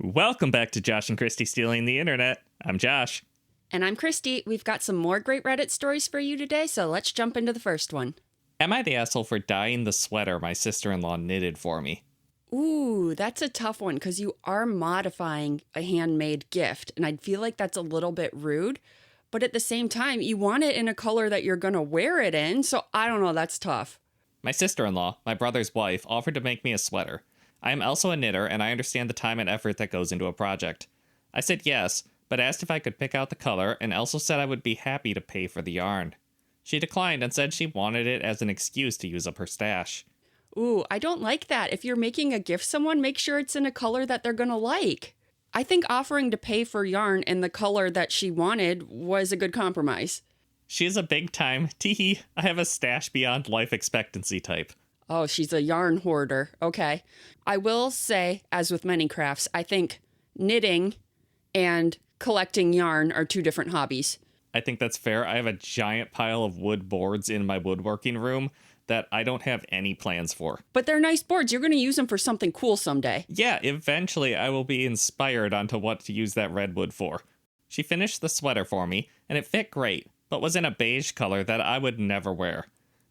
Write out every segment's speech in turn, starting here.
Welcome back to Josh and Kristie Stealing the Internet. I'm Josh. And I'm Kristie. We've got some more great Reddit stories for you today, so let's jump into the first one. Am I the asshole for dyeing the sweater my sister-in-law knitted for me? Ooh, that's a tough one because you are modifying a handmade gift, and I'd feel like that's a little bit rude. But at the same time, you want it in a color that you're going to wear it in, so I don't know, that's tough. My sister-in-law, my brother's wife, offered to make me a sweater. I am also a knitter, and I understand the time and effort that goes into a project. I said yes, but asked if I could pick out the color, and also said I would be happy to pay for the yarn. She declined and said she wanted it as an excuse to use up her stash. Ooh, I don't like that. If you're making a gift someone, make sure it's in a color that they're going to like. I think offering to pay for yarn in the color that she wanted was a good compromise. She is a big-time, teehee, I have a stash beyond life expectancy type. Oh, she's a yarn hoarder. Okay. I will say, as with many crafts, I think knitting and collecting yarn are two different hobbies. I think that's fair. I have a giant pile of wood boards in my woodworking room that I don't have any plans for. But they're nice boards. You're going to use them for something cool someday. Yeah, eventually I will be inspired onto what to use that redwood for. She finished the sweater for me, and it fit great, but was in a beige color that I would never wear.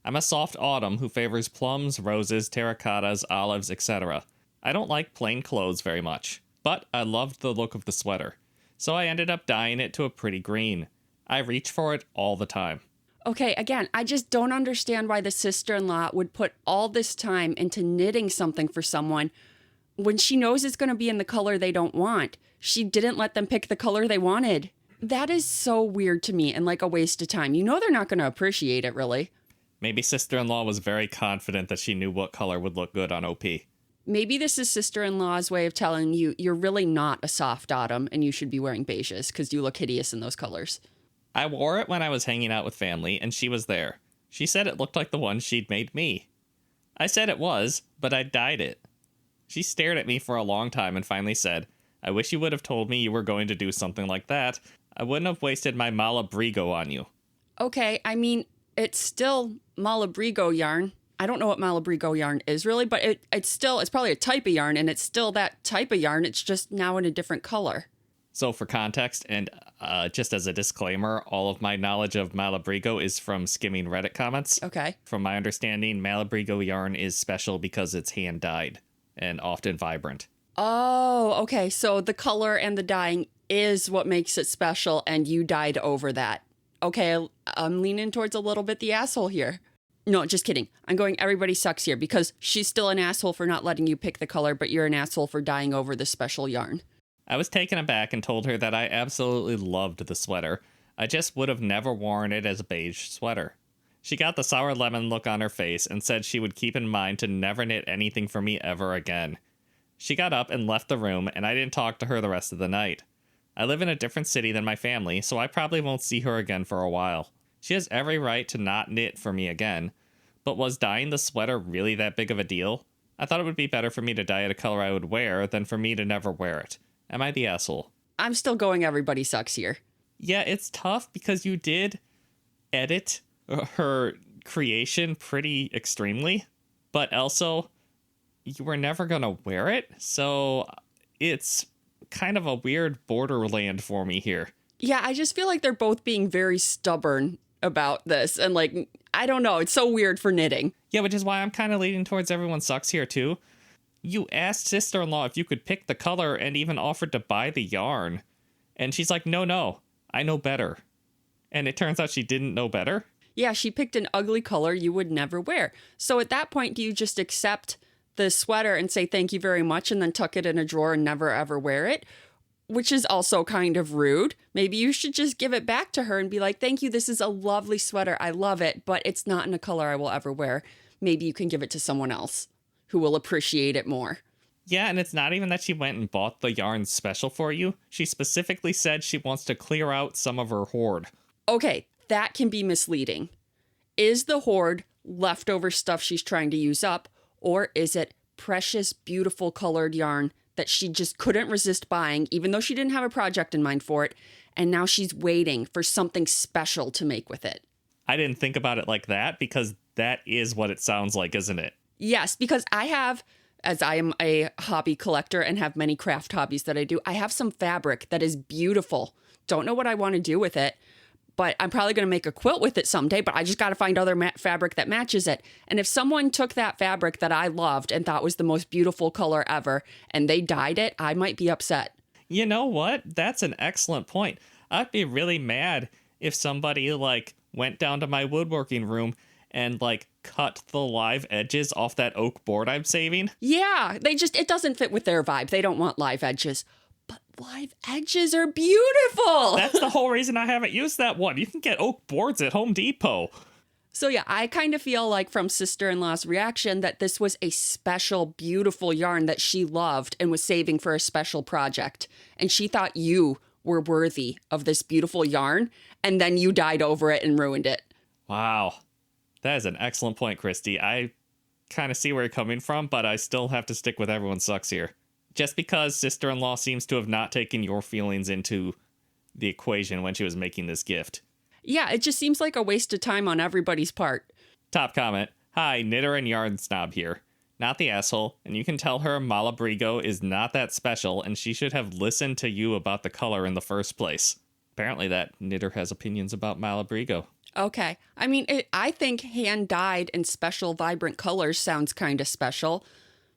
I'm a soft autumn who favors plums, roses, terracottas, olives, etc. I don't like plain clothes very much, but I loved the look of the sweater, so I ended up dyeing it to a pretty green. I reach for it all the time. Okay, again, I just don't understand why the sister-in-law would put all this time into knitting something for someone when she knows it's going to be in the color they don't want. She didn't let them pick the color they wanted. That is so weird to me and like a waste of time. You know they're not going to appreciate it, really. Maybe sister-in-law was very confident that she knew what color would look good on OP. Maybe this is sister-in-law's way of telling you you're really not a soft autumn and you should be wearing beiges because you look hideous in those colors. I wore it when I was hanging out with family, and she was there. She said it looked like the one she'd made me. I said it was, but I dyed it. She stared at me for a long time and finally said, I wish you would have told me you were going to do something like that. I wouldn't have wasted my Malabrigo on you. Okay, I mean, it's still Malabrigo yarn. I don't know what Malabrigo yarn is really, but it's probably a type of yarn, and it's still that type of yarn. It's just now in a different color. So for context, and just as a disclaimer, all of my knowledge of Malabrigo is from skimming Reddit comments. Okay. From my understanding, Malabrigo yarn is special because it's hand-dyed and often vibrant. Oh, okay. So the color and the dyeing is what makes it special, and you dyed over that. Okay, I'm leaning towards a little bit the asshole here. No, just kidding. I'm going everybody sucks here because she's still an asshole for not letting you pick the color, but you're an asshole for dyeing over the special yarn. I was taken aback and told her that I absolutely loved the sweater. I just would have never worn it as a beige sweater. She got the sour lemon look on her face and said she would keep in mind to never knit anything for me ever again. She got up and left the room, and I didn't talk to her the rest of the night. I live in a different city than my family, so I probably won't see her again for a while. She has every right to not knit for me again. But was dyeing the sweater really that big of a deal? I thought it would be better for me to dye it a color I would wear than for me to never wear it. Am I the asshole? I'm still going everybody sucks here. Yeah, it's tough because you did edit her creation pretty extremely, but also you were never going to wear it, so it's kind of a weird borderland for me here. Yeah, I just feel like they're both being very stubborn about this, and like, I don't know, it's so weird for knitting. Yeah, which is why I'm kind of leaning towards everyone sucks here too. You asked sister-in-law if you could pick the color and even offered to buy the yarn. And she's like, no, I know better. And it turns out she didn't know better. Yeah, she picked an ugly color you would never wear. So at that point, do you just accept the sweater and say thank you very much and then tuck it in a drawer and never ever wear it? Which is also kind of rude. Maybe you should just give it back to her and be like, thank you, this is a lovely sweater. I love it, but it's not in a color I will ever wear. Maybe you can give it to someone else who will appreciate it more. Yeah, and it's not even that she went and bought the yarn special for you. She specifically said she wants to clear out some of her hoard. Okay, that can be misleading. Is the hoard leftover stuff she's trying to use up, or is it precious, beautiful colored yarn that she just couldn't resist buying, even though she didn't have a project in mind for it, and now she's waiting for something special to make with it? I didn't think about it like that because that is what it sounds like, isn't it? Yes, because I have as I am a hobby collector and have many craft hobbies that I do, I have some fabric that is beautiful. Don't know what I want to do with it, but I'm probably going to make a quilt with it someday, but I just got to find other fabric that matches it. And if someone took that fabric that I loved and thought was the most beautiful color ever and they dyed it, I might be upset. You know what? That's an excellent point. I'd be really mad if somebody, like, went down to my woodworking room and, like, cut the live edges off that oak board I'm saving. Yeah, it doesn't fit with their vibe. They don't want live edges. But live edges are beautiful. That's the whole reason I haven't used that one. You can get oak boards at Home Depot. So yeah, I kind of feel like from sister-in-law's reaction that this was a special, beautiful yarn that she loved and was saving for a special project. And she thought you were worthy of this beautiful yarn, and then you died over it and ruined it. Wow. That is an excellent point, Kristie. I kind of see where you're coming from, but I still have to stick with everyone sucks here. Just because sister-in-law seems to have not taken your feelings into the equation when she was making this gift. Yeah, it just seems like a waste of time on everybody's part. Top comment. Hi, knitter and yarn snob here. Not the asshole, and you can tell her Malabrigo is not that special, and she should have listened to you about the color in the first place. Apparently that knitter has opinions about Malabrigo. Okay. I mean, I think hand-dyed and special vibrant colors sounds kind of special.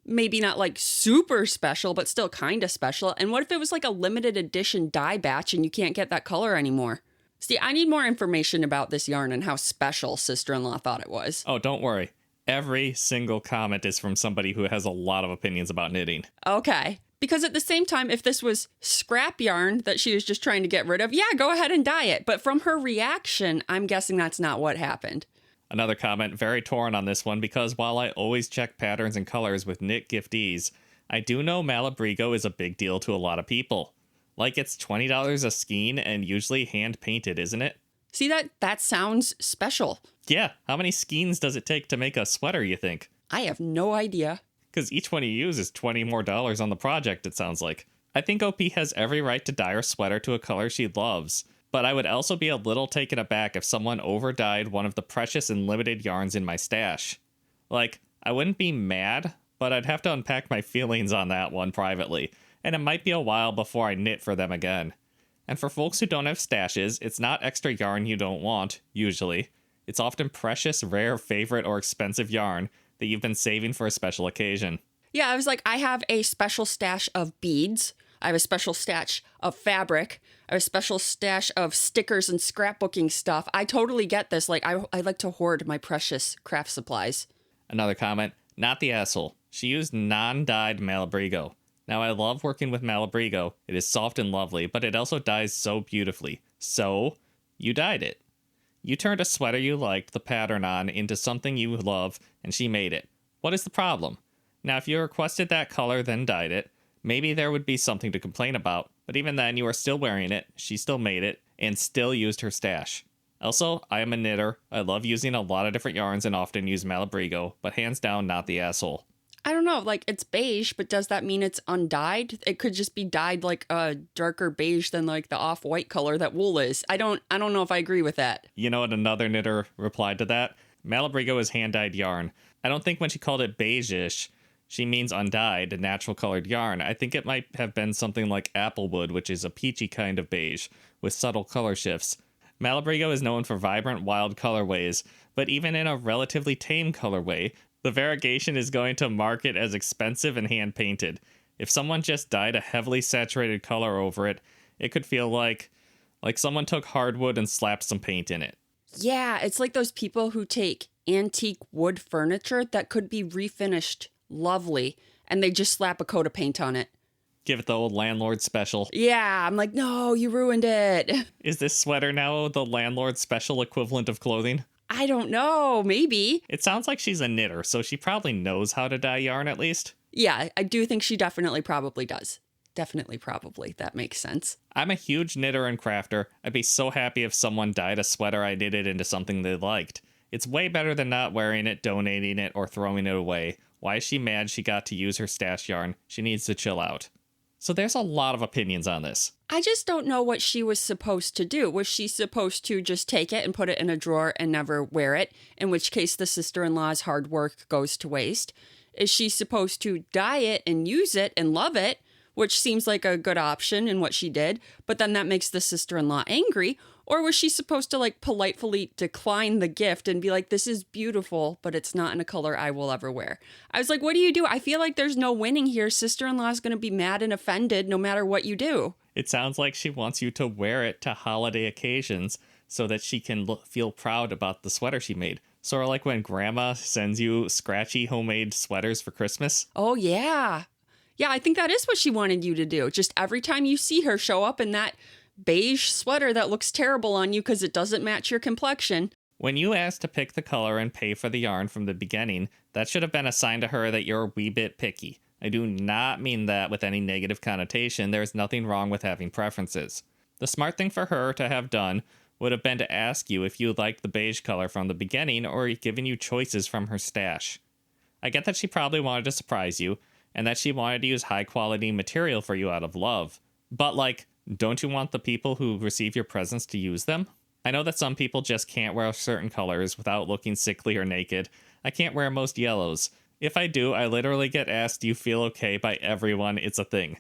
Maybe not like super special, but still kind of special. And what if it was like a limited edition dye batch and you can't get that color anymore? See, I need more information about this yarn and how special sister-in-law thought it was. Oh, don't worry. Every single comment is from somebody who has a lot of opinions about knitting. Okay. Because at the same time, if this was scrap yarn that she was just trying to get rid of, yeah, go ahead and dye it. But from her reaction, I'm guessing that's not what happened. Another comment, very torn on this one, because while I always check patterns and colors with knit giftees, I do know Malabrigo is a big deal to a lot of people. Like, it's $20 a skein and usually hand-painted, isn't it? See, that sounds special. Yeah, how many skeins does it take to make a sweater, you think? I have no idea. Because each one you use is $20 more on the project, it sounds like. I think OP has every right to dye her sweater to a color she loves, but I would also be a little taken aback if someone over-dyed one of the precious and limited yarns in my stash. Like, I wouldn't be mad, but I'd have to unpack my feelings on that one privately, and it might be a while before I knit for them again. And for folks who don't have stashes, it's not extra yarn you don't want, usually. It's often precious, rare, favorite, or expensive yarn that you've been saving for a special occasion. Yeah, I was like, I have a special stash of beads. I have a special stash of fabric. I have a special stash of stickers and scrapbooking stuff. I totally get this. Like, I like to hoard my precious craft supplies. Another comment, not the asshole. She used non-dyed Malabrigo. Now, I love working with Malabrigo. It is soft and lovely, but it also dyes so beautifully. So, you dyed it. You turned a sweater you liked the pattern on into something you love, and she made it. What is the problem? Now, if you requested that color, then dyed it, maybe there would be something to complain about, but even then, you are still wearing it, she still made it, and still used her stash. Also, I am a knitter. I love using a lot of different yarns and often use Malabrigo, but hands down, not the asshole. I don't know, like, it's beige, but does that mean it's undyed? It could just be dyed like a darker beige than like the off-white color that wool is. I don't know if I agree with that. You know what another knitter replied to that? Malabrigo is hand-dyed yarn. I don't think when she called it beige-ish, she means undyed, natural colored yarn. I think it might have been something like applewood, which is a peachy kind of beige, with subtle color shifts. Malabrigo is known for vibrant, wild colorways, but even in a relatively tame colorway, the variegation is going to mark it as expensive and hand-painted. If someone just dyed a heavily saturated color over it, it could feel like someone took hardwood and slapped some paint in it. Yeah, it's like those people who take antique wood furniture that could be refinished lovely, and they just slap a coat of paint on it. Give it the old landlord special. Yeah, I'm like, no, you ruined it. Is this sweater now the landlord special equivalent of clothing? I don't know, maybe. It sounds like she's a knitter, so she probably knows how to dye yarn at least. Yeah, I do think she definitely probably does. Definitely probably. That makes sense. I'm a huge knitter and crafter. I'd be so happy if someone dyed a sweater I knitted into something they liked. It's way better than not wearing it, donating it, or throwing it away. Why is she mad she got to use her stash yarn? She needs to chill out. So there's a lot of opinions on this. I just don't know what she was supposed to do. Was she supposed to just take it and put it in a drawer and never wear it? In which case the sister-in-law's hard work goes to waste. Is she supposed to dye it and use it and love it, which seems like a good option in what she did, but then that makes the sister-in-law angry? Or was she supposed to like politely decline the gift and be like, this is beautiful, but it's not in a color I will ever wear? I was like, what do you do? I feel like there's no winning here. Sister-in-law is going to be mad and offended no matter what you do. It sounds like she wants you to wear it to holiday occasions so that she can feel proud about the sweater she made. Sort of like when grandma sends you scratchy homemade sweaters for Christmas. Oh, yeah. Yeah, I think that is what she wanted you to do. Just every time you see her show up in that beige sweater that looks terrible on you because it doesn't match your complexion. When you asked to pick the color and pay for the yarn from the beginning, that should have been a sign to her that you're a wee bit picky. I do not mean that with any negative connotation. There's nothing wrong with having preferences. The smart thing for her to have done would have been to ask you if you liked the beige color from the beginning or given you choices from her stash. I get that she probably wanted to surprise you and that she wanted to use high quality material for you out of love. But like, don't you want the people who receive your presents to use them? I know that some people just can't wear certain colors without looking sickly or naked. I can't wear most yellows. If I do, I literally get asked, do you feel okay by everyone? It's a thing.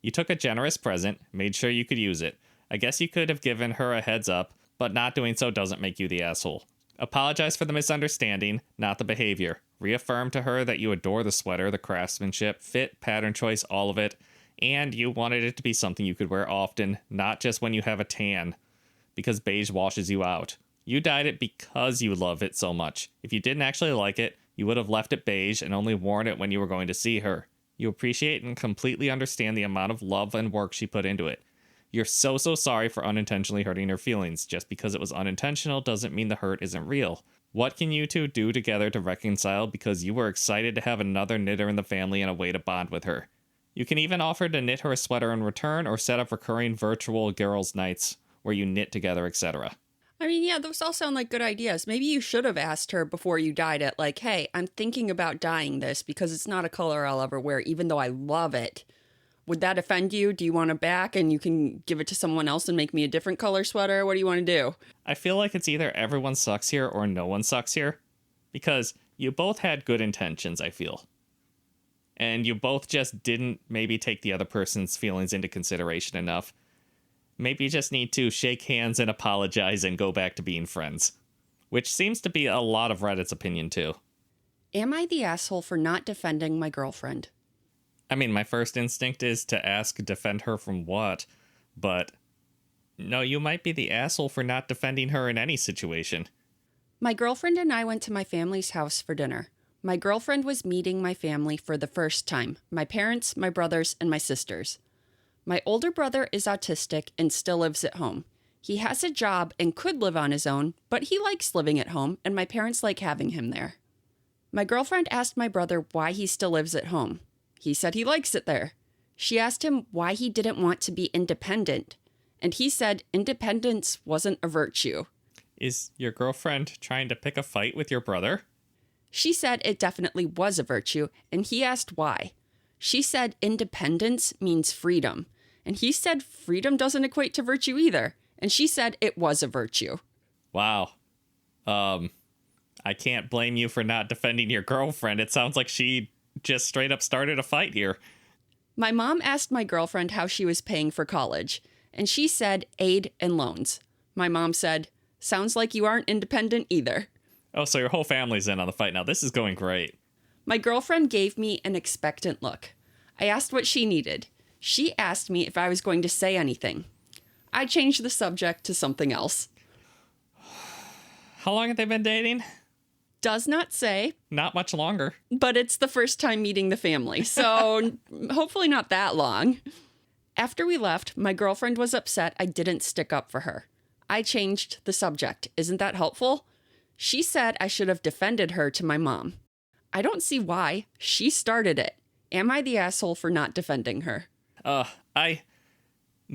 You took a generous present, made sure you could use it. I guess you could have given her a heads up, but not doing so doesn't make you the asshole. Apologize for the misunderstanding, not the behavior. Reaffirm to her that you adore the sweater, the craftsmanship, fit, pattern choice, all of it, and you wanted it to be something you could wear often, not just when you have a tan, because beige washes you out. You dyed it because you love it so much. If you didn't actually like it, you would have left it beige and only worn it when you were going to see her. You appreciate and completely understand the amount of love and work she put into it. You're so sorry for unintentionally hurting her feelings. Just because it was unintentional doesn't mean the hurt isn't real. What can you two do together to reconcile because you were excited to have another knitter in the family and a way to bond with her? You can even offer to knit her a sweater in return or set up recurring virtual girls' nights where you knit together, etc. I mean, yeah, those all sound like good ideas. Maybe you should have asked her before you dyed it, like, hey, I'm thinking about dyeing this because it's not a color I'll ever wear, even though I love it. Would that offend you? Do you want it back and you can give it to someone else and make me a different color sweater? What do you want to do? I feel like it's either everyone sucks here or no one sucks here. Because you both had good intentions, I feel. And you both just didn't maybe take the other person's feelings into consideration enough. Maybe you just need to shake hands and apologize and go back to being friends. Which seems to be a lot of Reddit's opinion, too. Am I the asshole for not defending my girlfriend? I mean, my first instinct is to ask, defend her from what? But no, you might be the asshole for not defending her in any situation. My girlfriend and I went to my family's house for dinner. My girlfriend was meeting my family for the first time. My parents, my brothers, and my sisters. My older brother is autistic and still lives at home. He has a job and could live on his own, but he likes living at home, and my parents like having him there. My girlfriend asked my brother why he still lives at home. He said he likes it there. She asked him why he didn't want to be independent, and he said independence wasn't a virtue. Is your girlfriend trying to pick a fight with your brother? She said it definitely was a virtue, and he asked why. She said independence means freedom, and he said freedom doesn't equate to virtue either, and she said it was a virtue. Wow. I can't blame you for not defending your girlfriend. It sounds like she just straight up started a fight here. My mom asked my girlfriend how she was paying for college, and she said aid and loans. My mom said, sounds like you aren't independent either. Oh, so your whole family's in on the fight now. This is going great. My girlfriend gave me an expectant look. I asked what she needed. She asked me if I was going to say anything. I changed the subject to something else. How long have they been dating? Does not say. Not much longer. But it's the first time meeting the family, so hopefully not that long. After we left, my girlfriend was upset I didn't stick up for her. I changed the subject. Isn't that helpful? She said I should have defended her to my mom. I don't see why. She started it. Am I the asshole for not defending her? I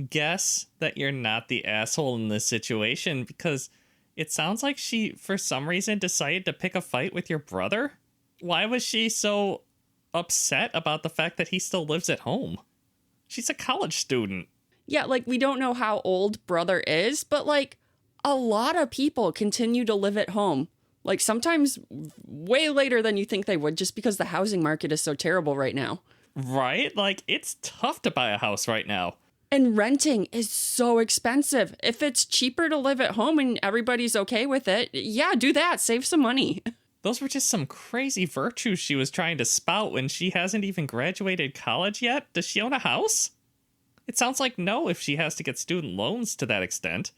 guess that you're not the asshole in this situation because it sounds like she, for some reason, decided to pick a fight with your brother. Why was she so upset about the fact that he still lives at home? She's a college student. Yeah, like, we don't know how old brother is, but, like, a lot of people continue to live at home. Like sometimes way later than you think they would, just because the housing market is so terrible right now. Right? Like, it's tough to buy a house right now. And renting is so expensive. If it's cheaper to live at home and everybody's okay with it, yeah, do that. Save some money. Those were just some crazy virtues she was trying to spout when she hasn't even graduated college yet. Does she own a house? It sounds like no if she has to get student loans to that extent.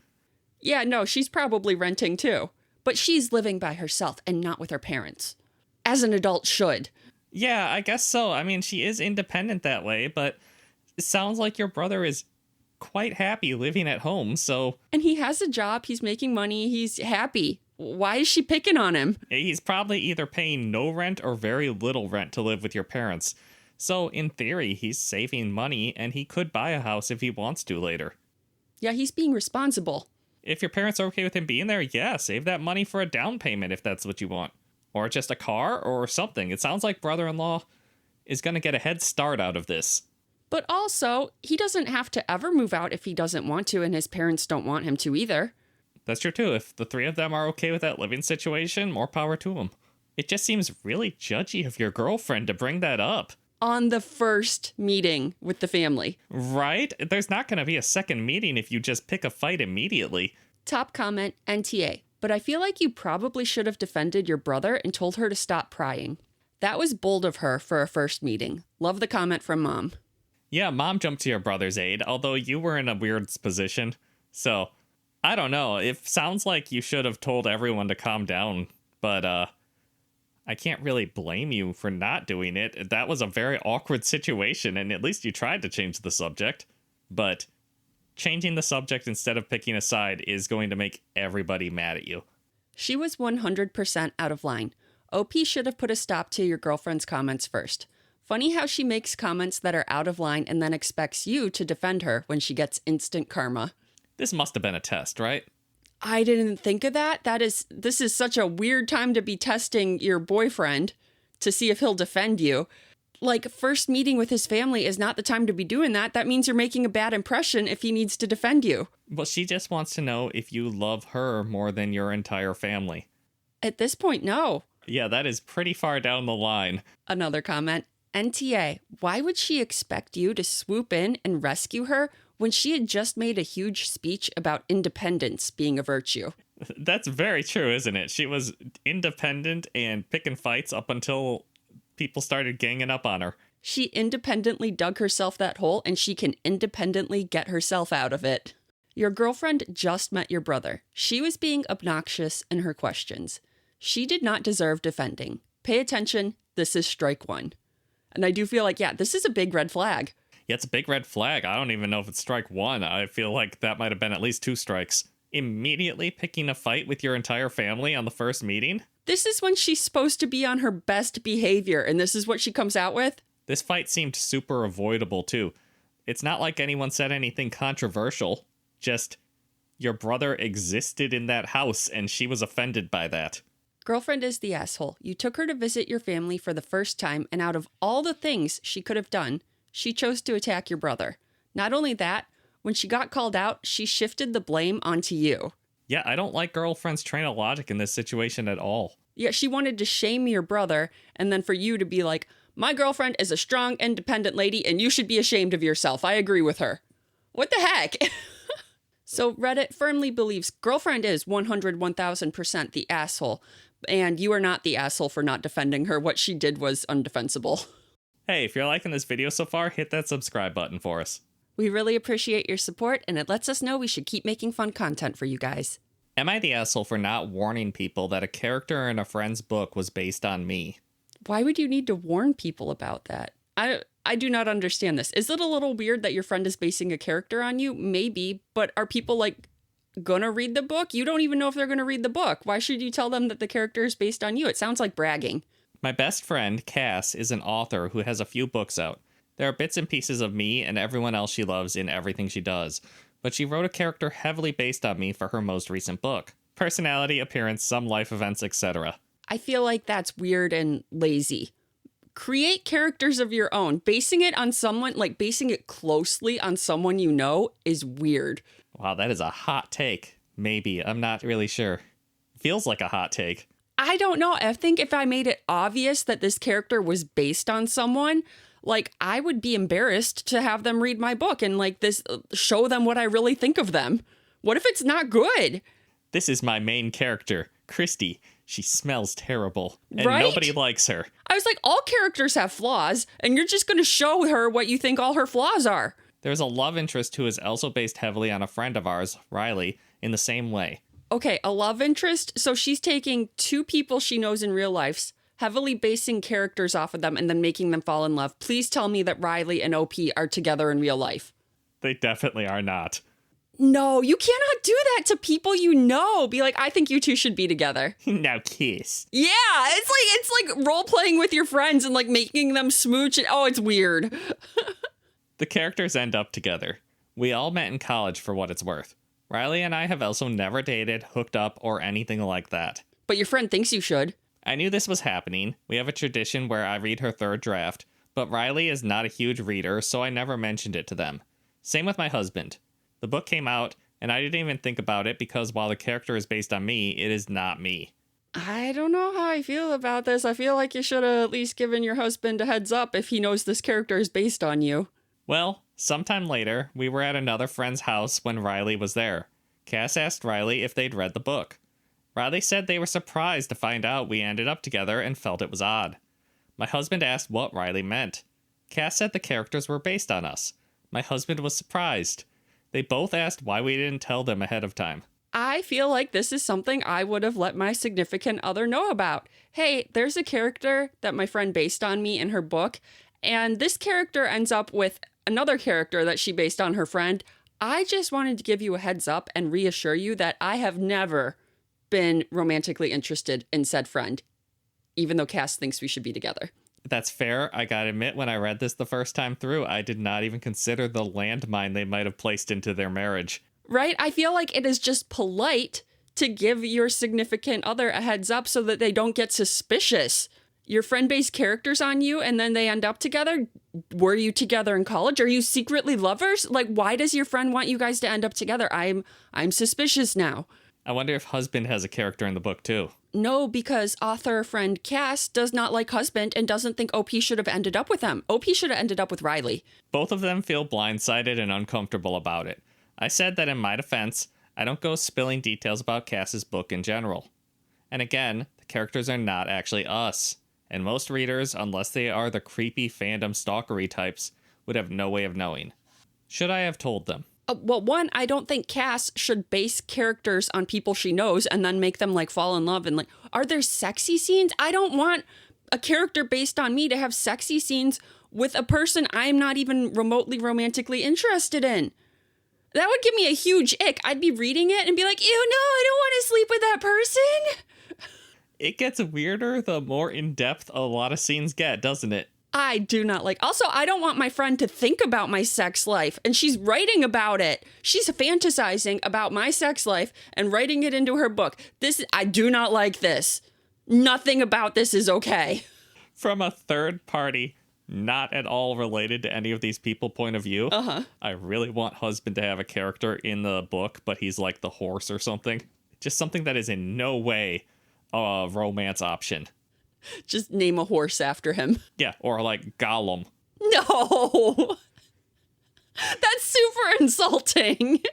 Yeah, no, she's probably renting too. But she's living by herself and not with her parents. As an adult should. Yeah, I guess so. I mean, she is independent that way, but it sounds like your brother is quite happy living at home, so... And he has a job, he's making money, he's happy. Why is she picking on him? He's probably either paying no rent or very little rent to live with your parents. So, in theory, he's saving money, and he could buy a house if he wants to later. Yeah, he's being responsible. If your parents are okay with him being there, yeah, save that money for a down payment if that's what you want. Or just a car or something. It sounds like brother-in-law is going to get a head start out of this. But also, he doesn't have to ever move out if he doesn't want to, and his parents don't want him to either. That's true, too. If the three of them are okay with that living situation, more power to them. It just seems really judgy of your girlfriend to bring that up. On the first meeting with the family. Right? There's not going to be a second meeting if you just pick a fight immediately. Top comment, NTA. But I feel like you probably should have defended your brother and told her to stop prying. That was bold of her for a first meeting. Love the comment from Mom. Yeah, Mom jumped to your brother's aid, although you were in a weird position. So, I don't know. It sounds like you should have told everyone to calm down, but I can't really blame you for not doing it. That was a very awkward situation, and at least you tried to change the subject. But changing the subject instead of picking a side is going to make everybody mad at you. She was 100% out of line. OP should have put a stop to your girlfriend's comments first. Funny how she makes comments that are out of line and then expects you to defend her when she gets instant karma. This must have been a test, right? I didn't think of that. This is such a weird time to be testing your boyfriend to see if he'll defend you. Like, first meeting with his family is not the time to be doing that. That means you're making a bad impression if he needs to defend you. Well, she just wants to know if you love her more than your entire family. At this point, no. Yeah, that is pretty far down the line. Another comment. NTA, why would she expect you to swoop in and rescue her when she had just made a huge speech about independence being a virtue? That's very true, isn't it? She was independent and picking fights up until people started ganging up on her. She independently dug herself that hole, and she can independently get herself out of it. Your girlfriend just met your brother. She was being obnoxious in her questions. She did not deserve defending. Pay attention. This is strike one. And I do feel like, yeah, this is a big red flag. Yeah, it's a big red flag. I don't even know if it's strike one. I feel like that might have been at least 2 strikes. Immediately picking a fight with your entire family on the first meeting? This is when she's supposed to be on her best behavior, and this is what she comes out with? This fight seemed super avoidable, too. It's not like anyone said anything controversial. Just, your brother existed in that house, and she was offended by that. Girlfriend is the asshole. You took her to visit your family for the first time, and out of all the things she could have done, she chose to attack your brother. Not only that, when she got called out, she shifted the blame onto you. Yeah, I don't like girlfriend's train of logic in this situation at all. Yeah, she wanted to shame your brother, and then for you to be like, my girlfriend is a strong, independent lady, and you should be ashamed of yourself. I agree with her. What the heck? So Reddit firmly believes girlfriend is 101,000% the asshole, and you are not the asshole for not defending her. What she did was undefensible. Hey, if you're liking this video so far, hit that subscribe button for us. We really appreciate your support, and it lets us know we should keep making fun content for you guys. Am I the asshole for not warning people that a character in a friend's book was based on me? Why would you need to warn people about that? I do not understand this. Is it a little weird that your friend is basing a character on you? Maybe, but are people, like, gonna read the book? You don't even know if they're gonna read the book. Why should you tell them that the character is based on you? It sounds like bragging. My best friend, Cass, is an author who has a few books out. There are bits and pieces of me and everyone else she loves in everything she does, but she wrote a character heavily based on me for her most recent book. Personality, appearance, some life events, etc. I feel like that's weird and lazy. Create characters of your own. Basing it on someone, like basing it closely on someone you know, is weird. Wow, that is a hot take. Maybe. I'm not really sure. Feels like a hot take. I don't know. I think if I made it obvious that this character was based on someone, like, I would be embarrassed to have them read my book and, like, this show them what I really think of them. What if it's not good? This is my main character, Kristie. She smells terrible, and Right? nobody likes her. I was like, all characters have flaws, and you're just going to show her what you think all her flaws are. There's a love interest who is also based heavily on a friend of ours, Riley, in the same way. Okay, a love interest. So she's taking two people she knows in real life, heavily basing characters off of them, and then making them fall in love. Please tell me that Riley and OP are together in real life. They definitely are not. No, you cannot do that to people you know. Be like, I think you two should be together. Now kiss. Yeah, it's like role playing with your friends and like making them smooch. And, oh, it's weird. The characters end up together. We all met in college for what it's worth. Riley and I have also never dated, hooked up, or anything like that. But your friend thinks you should. I knew this was happening. We have a tradition where I read her third draft, but Riley is not a huge reader, so I never mentioned it to them. Same with my husband. The book came out, and I didn't even think about it because while the character is based on me, it is not me. I don't know how I feel about this. I feel like you should have at least given your husband a heads up if he knows this character is based on you. Well, sometime later, we were at another friend's house when Riley was there. Cass asked Riley if they'd read the book. Riley said they were surprised to find out we ended up together and felt it was odd. My husband asked what Riley meant. Cass said the characters were based on us. My husband was surprised. They both asked why we didn't tell them ahead of time. I feel like this is something I would have let my significant other know about. Hey, there's a character that my friend based on me in her book, and this character ends up with another character that she based on her friend. I just wanted to give you a heads up and reassure you that I have never been romantically interested in said friend, even though Cass thinks we should be together. That's fair. I gotta admit, when I read this the first time through, I did not even consider the landmine they might have placed into their marriage. Right? I feel like it is just polite to give your significant other a heads up so that they don't get suspicious. Your friend based characters on you and then they end up together. Were you together in college? Are you secretly lovers? Like, why does your friend want you guys to end up together? I'm suspicious now. I wonder if husband has a character in the book too. No, because author friend Cass does not like husband and doesn't think OP should have ended up with him. OP should have ended up with Riley. Both of them feel blindsided and uncomfortable about it. I said that in my defense, I don't go spilling details about Cass's book in general. And again, the characters are not actually us. And most readers, unless they are the creepy fandom stalkery types, would have no way of knowing. Should I have told them? Well, one, I don't think Cass should base characters on people she knows and then make them like fall in love and like, are there sexy scenes? I don't want a character based on me to have sexy scenes with a person I'm not even remotely romantically interested in. That would give me a huge ick. I'd be reading it and be like, ew, no, I don't want to sleep with that person. It gets weirder the more in-depth a lot of scenes get, doesn't it? I do not like. Also, I don't want my friend to think about my sex life, and she's writing about it. She's fantasizing about my sex life and writing it into her book. I do not like this. Nothing about this is okay. From a third party, not at all related to any of these people point of view, I really want husband to have a character in the book, but he's like the horse or something. Just something that is in no way a romance option. Just name a horse after him. Yeah, or like Gollum. No! That's super insulting.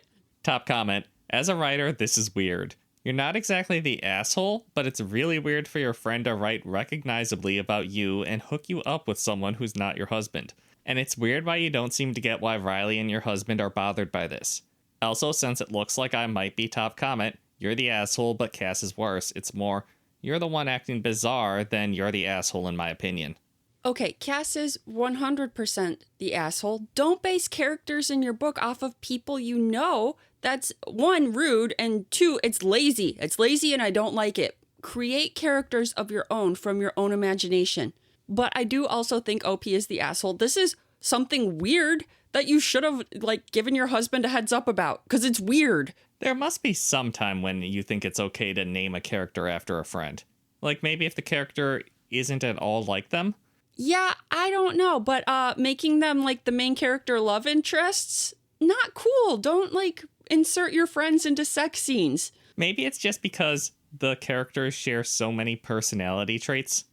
Top comment. As a writer, this is weird. You're not exactly the asshole, but it's really weird for your friend to write recognizably about you and hook you up with someone who's not your husband. And it's weird why you don't seem to get why Riley and your husband are bothered by this. Also, since it looks like I might be top comment, you're the asshole, but Cass is worse. It's more, you're the one acting bizarre, then you're the asshole in my opinion. Okay, Cass is 100% the asshole. Don't base characters in your book off of people you know. That's one, rude, and two, it's lazy. It's lazy and I don't like it. Create characters of your own from your own imagination. But I do also think OP is the asshole. This is something weird that you should have like given your husband a heads up about, because it's weird. There must be some time when you think it's okay to name a character after a friend. Like maybe if the character isn't at all like them? Yeah, I don't know, but making them like the main character love interests, not cool. Don't like insert your friends into sex scenes. Maybe it's just because the characters share so many personality traits.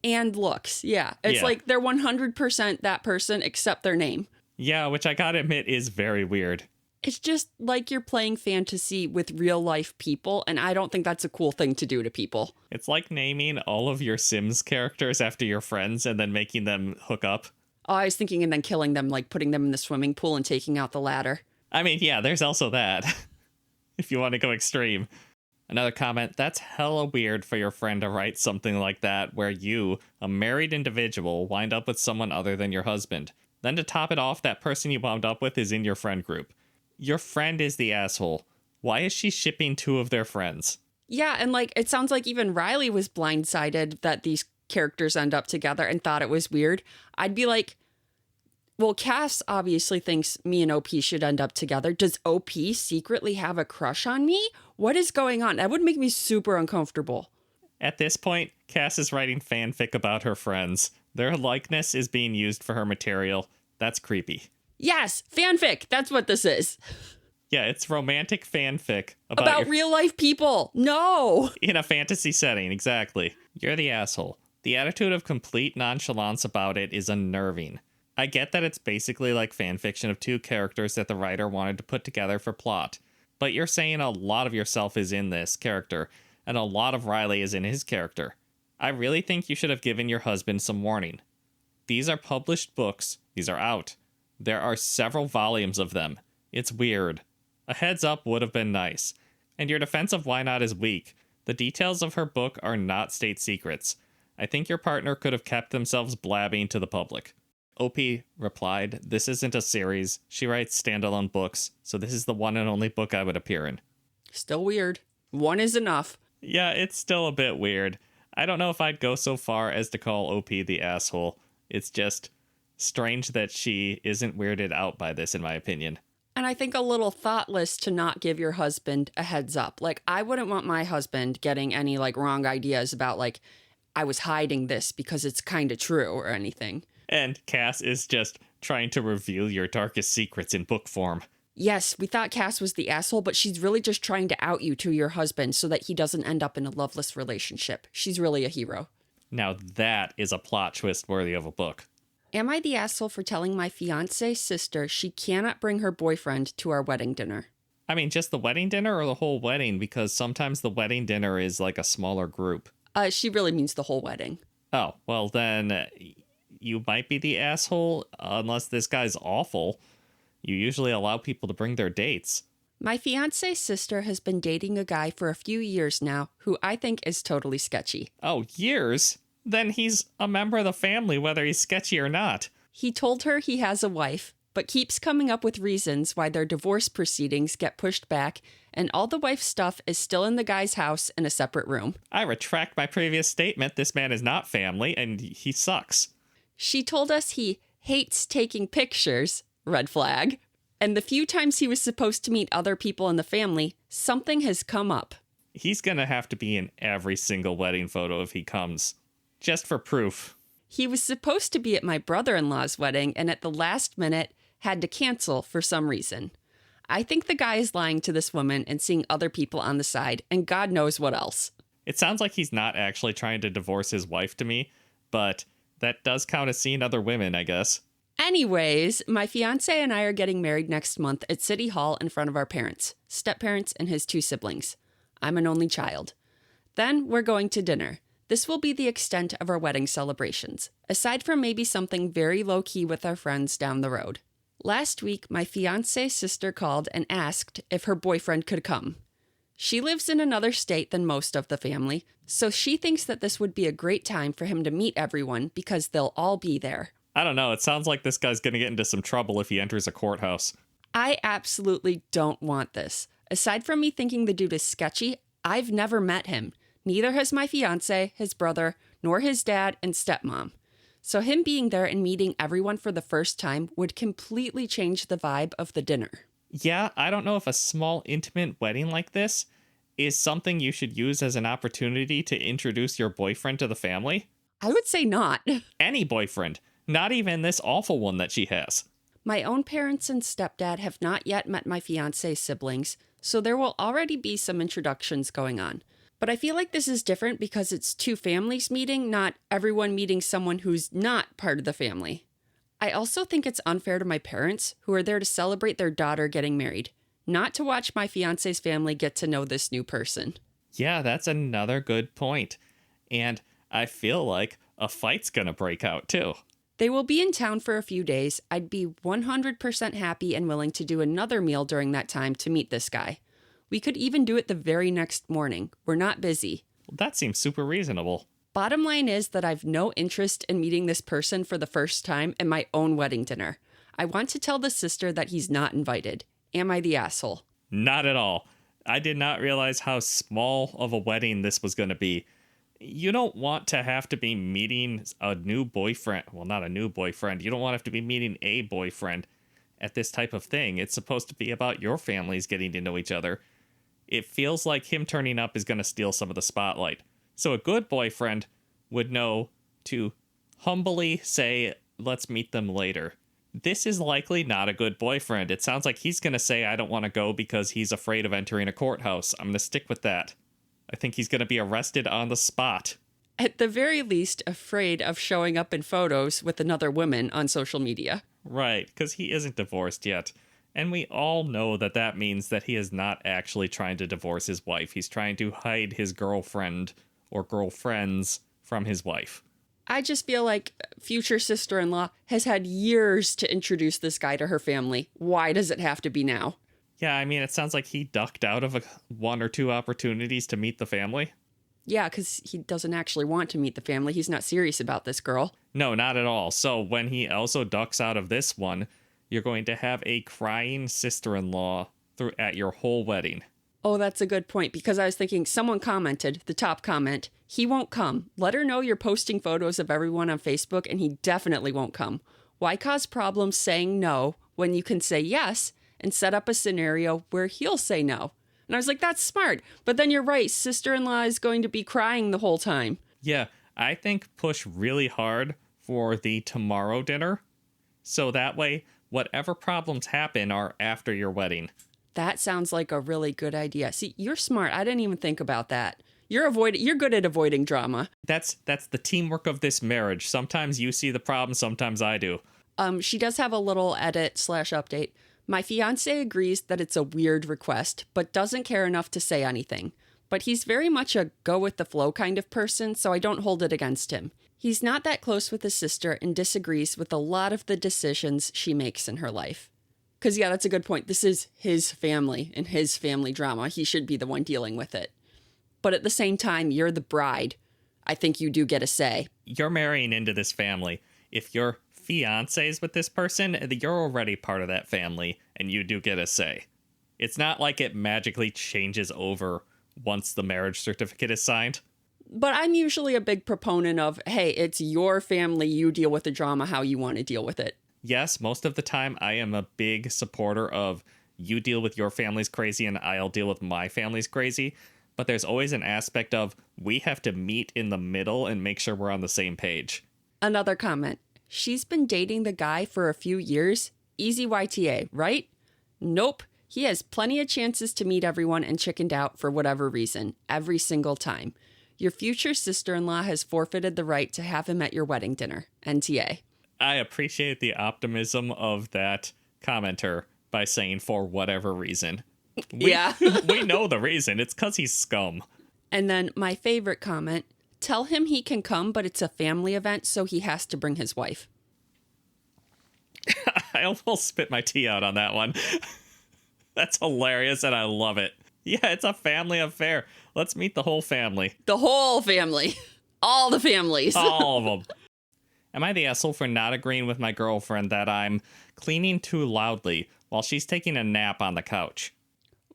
And looks, yeah. It's Yeah. like they're 100% that person except their name. Yeah, which I gotta admit is very weird. It's just like you're playing fantasy with real life people, and I don't think that's a cool thing to do to people. It's like naming all of your Sims characters after your friends and then making them hook up. Oh, I was thinking and then killing them, like putting them in the swimming pool and taking out the ladder. I mean, yeah, there's also that. If you want to go extreme. Another comment, that's hella weird for your friend to write something like that where you, a married individual, wind up with someone other than your husband. Then to top it off, that person you wound up with is in your friend group. Your friend is the asshole. Why is she shipping two of their friends? Yeah, and like it sounds like even Riley was blindsided that these characters end up together and thought it was weird. I'd be like, well, Cass obviously thinks me and OP should end up together. Does OP secretly have a crush on me? What is going on? That would make me super uncomfortable. At this point, Cass is writing fanfic about her friends. Their likeness is being used for her material. That's creepy. Yes, fanfic. That's what this is. Yeah, it's romantic fanfic About real life people. No. in a fantasy setting, exactly. You're the asshole. The attitude of complete nonchalance about it is unnerving. I get that it's basically like fanfiction of two characters that the writer wanted to put together for plot, but you're saying a lot of yourself is in this character, and a lot of Riley is in his character. I really think you should have given your husband some warning. These are published books. These are out. There are several volumes of them. It's weird. A heads up would have been nice. And your defense of why not is weak. The details of her book are not state secrets. I think your partner could have kept themselves blabbing to the public. OP replied, this isn't a series. She writes standalone books, so this is the one and only book I would appear in. Still weird. One is enough. Yeah, it's still a bit weird. I don't know if I'd go so far as to call OP the asshole. It's just strange that she isn't weirded out by this, in my opinion. And I think a little thoughtless to not give your husband a heads up. Like, I wouldn't want my husband getting any, like, wrong ideas about, like, I was hiding this because it's kind of true or anything. And Cass is just trying to reveal your darkest secrets in book form. Yes, we thought Cass was the asshole, but she's really just trying to out you to your husband so that he doesn't end up in a loveless relationship. She's really a hero. Now that is a plot twist worthy of a book. Am I the asshole for telling my fiance's sister she cannot bring her boyfriend to our wedding dinner? I mean, just the wedding dinner or the whole wedding? Because sometimes the wedding dinner is like a smaller group. She really means the whole wedding. Oh, well then you might be the asshole unless this guy's awful. You usually allow people to bring their dates. My fiance's sister has been dating a guy for a few years now who I think is totally sketchy. Oh, years? Then he's a member of the family, whether he's sketchy or not. He told her he has a wife, but keeps coming up with reasons why their divorce proceedings get pushed back, and all the wife's stuff is still in the guy's house in a separate room. I retract my previous statement. This man is not family, and he sucks. She told us he hates taking pictures, red flag, and the few times he was supposed to meet other people in the family, something has come up. He's gonna have to be in every single wedding photo if he comes. Just for proof. He was supposed to be at my brother-in-law's wedding and at the last minute had to cancel for some reason. I think the guy is lying to this woman and seeing other people on the side, and God knows what else. It sounds like he's not actually trying to divorce his wife to me, but that does count as seeing other women, I guess. Anyways, my fiance and I are getting married next month at City Hall in front of our parents, step-parents, and his two siblings. I'm an only child. Then we're going to dinner. This will be the extent of our wedding celebrations, aside from maybe something very low-key with our friends down the road. Last week, my fiance's sister called and asked if her boyfriend could come. She lives in another state than most of the family, so she thinks that this would be a great time for him to meet everyone because they'll all be there. I don't know, it sounds like this guy's gonna get into some trouble if he enters a courthouse. I absolutely don't want this. Aside from me thinking the dude is sketchy, I've never met him. Neither has my fiance, his brother, nor his dad and stepmom. So him being there and meeting everyone for the first time would completely change the vibe of the dinner. Yeah, I don't know if a small, intimate wedding like this is something you should use as an opportunity to introduce your boyfriend to the family. I would say not. Any boyfriend, not even this awful one that she has. My own parents and stepdad have not yet met my fiance's siblings, so there will already be some introductions going on. But I feel like this is different because it's two families meeting, not everyone meeting someone who's not part of the family. I also think it's unfair to my parents, who are there to celebrate their daughter getting married, not to watch my fiance's family get to know this new person. Yeah, that's another good point. And I feel like a fight's gonna break out too. They will be in town for a few days. I'd be 100% happy and willing to do another meal during that time to meet this guy. We could even do it the very next morning. We're not busy. Well, that seems super reasonable. Bottom line is that I've no interest in meeting this person for the first time at my own wedding dinner. I want to tell the sister that he's not invited. Am I the asshole? Not at all. I did not realize how small of a wedding this was going to be. You don't want to have to be meeting a new boyfriend. Well, not a new boyfriend. You don't want to have to be meeting a boyfriend at this type of thing. It's supposed to be about your families getting to know each other. It feels like him turning up is going to steal some of the spotlight. So a good boyfriend would know to humbly say, let's meet them later. This is likely not a good boyfriend. It sounds like he's going to say, I don't want to go because he's afraid of entering a courthouse. I'm going to stick with that. I think he's going to be arrested on the spot. At the very least, afraid of showing up in photos with another woman on social media. Right, because he isn't divorced yet. And we all know that that means that he is not actually trying to divorce his wife. He's trying to hide his girlfriend or girlfriends from his wife. I just feel like future sister-in-law has had years to introduce this guy to her family. Why does it have to be now? Yeah, I mean, it sounds like he ducked out of one or two opportunities to meet the family. Yeah, because he doesn't actually want to meet the family. He's not serious about this girl. No, not at all. So when he also ducks out of this one, you're going to have a crying sister-in-law at your whole wedding. Oh, that's a good point, because I was thinking someone commented, the top comment, he won't come. Let her know you're posting photos of everyone on Facebook and he definitely won't come. Why cause problems saying no when you can say yes and set up a scenario where he'll say no? And I was like, that's smart. But then you're right. Sister-in-law is going to be crying the whole time. Yeah, I think push really hard for the tomorrow dinner. So that way, whatever problems happen are after your wedding. That sounds like a really good idea. See, you're smart. I didn't even think about that. You're good at avoiding drama. That's the teamwork of this marriage. Sometimes you see the problem, sometimes I do. She does have a little edit/update. My fiance agrees that it's a weird request, but doesn't care enough to say anything. But he's very much a go-with-the-flow kind of person, so I don't hold it against him. He's not that close with his sister and disagrees with a lot of the decisions she makes in her life. Because, yeah, that's a good point. This is his family and his family drama. He should be the one dealing with it. But at the same time, you're the bride. I think you do get a say. You're marrying into this family. If your fiance is with this person, you're already part of that family, and you do get a say. It's not like it magically changes over once the marriage certificate is signed. But I'm usually a big proponent of, hey, it's your family, you deal with the drama how you want to deal with it. Yes, most of the time I am a big supporter of you deal with your family's crazy and I'll deal with my family's crazy. But there's always an aspect of we have to meet in the middle and make sure we're on the same page. Another comment. She's been dating the guy for a few years. Easy YTA, right? Nope. He has plenty of chances to meet everyone and chickened out for whatever reason, every single time. Your future sister-in-law has forfeited the right to have him at your wedding dinner. NTA. I appreciate the optimism of that commenter by saying for whatever reason. Yeah. We know the reason. It's because he's scum. And then my favorite comment, tell him he can come, but it's a family event, so he has to bring his wife. I almost spit my tea out on that one. That's hilarious, and I love it. Yeah, it's a family affair. Let's meet the whole family. The whole family. All the families. All of them. Am I the asshole for not agreeing with my girlfriend that I'm cleaning too loudly while she's taking a nap on the couch?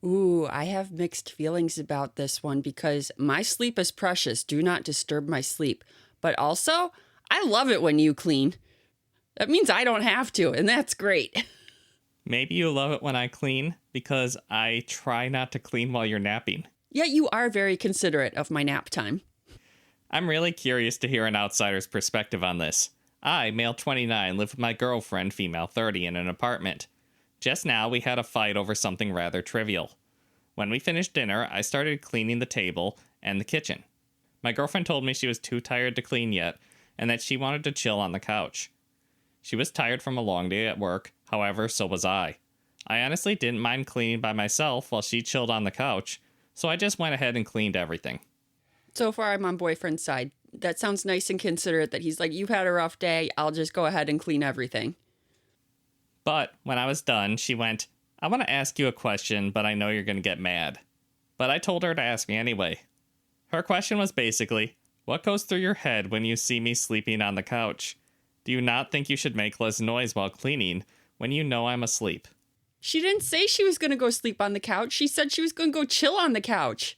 Ooh, I have mixed feelings about this one because my sleep is precious. Do not disturb my sleep. But also, I love it when you clean. That means I don't have to, and that's great. Maybe you love it when I clean because I try not to clean while you're napping. Yeah, you are very considerate of my nap time. I'm really curious to hear an outsider's perspective on this. I, male 29, live with my girlfriend, female 30, in an apartment. Just now, we had a fight over something rather trivial. When we finished dinner, I started cleaning the table, and the kitchen. My girlfriend told me she was too tired to clean yet, and that she wanted to chill on the couch. She was tired from a long day at work, however, so was I. I honestly didn't mind cleaning by myself while she chilled on the couch, so I just went ahead and cleaned everything. So far, I'm on boyfriend's side. That sounds nice and considerate that he's like, you've had a rough day, I'll just go ahead and clean everything. But when I was done, she went, I want to ask you a question, but I know you're going to get mad. But I told her to ask me anyway. Her question was basically, what goes through your head when you see me sleeping on the couch? Do you not think you should make less noise while cleaning when you know I'm asleep? She didn't say she was going to go sleep on the couch. She said she was going to go chill on the couch.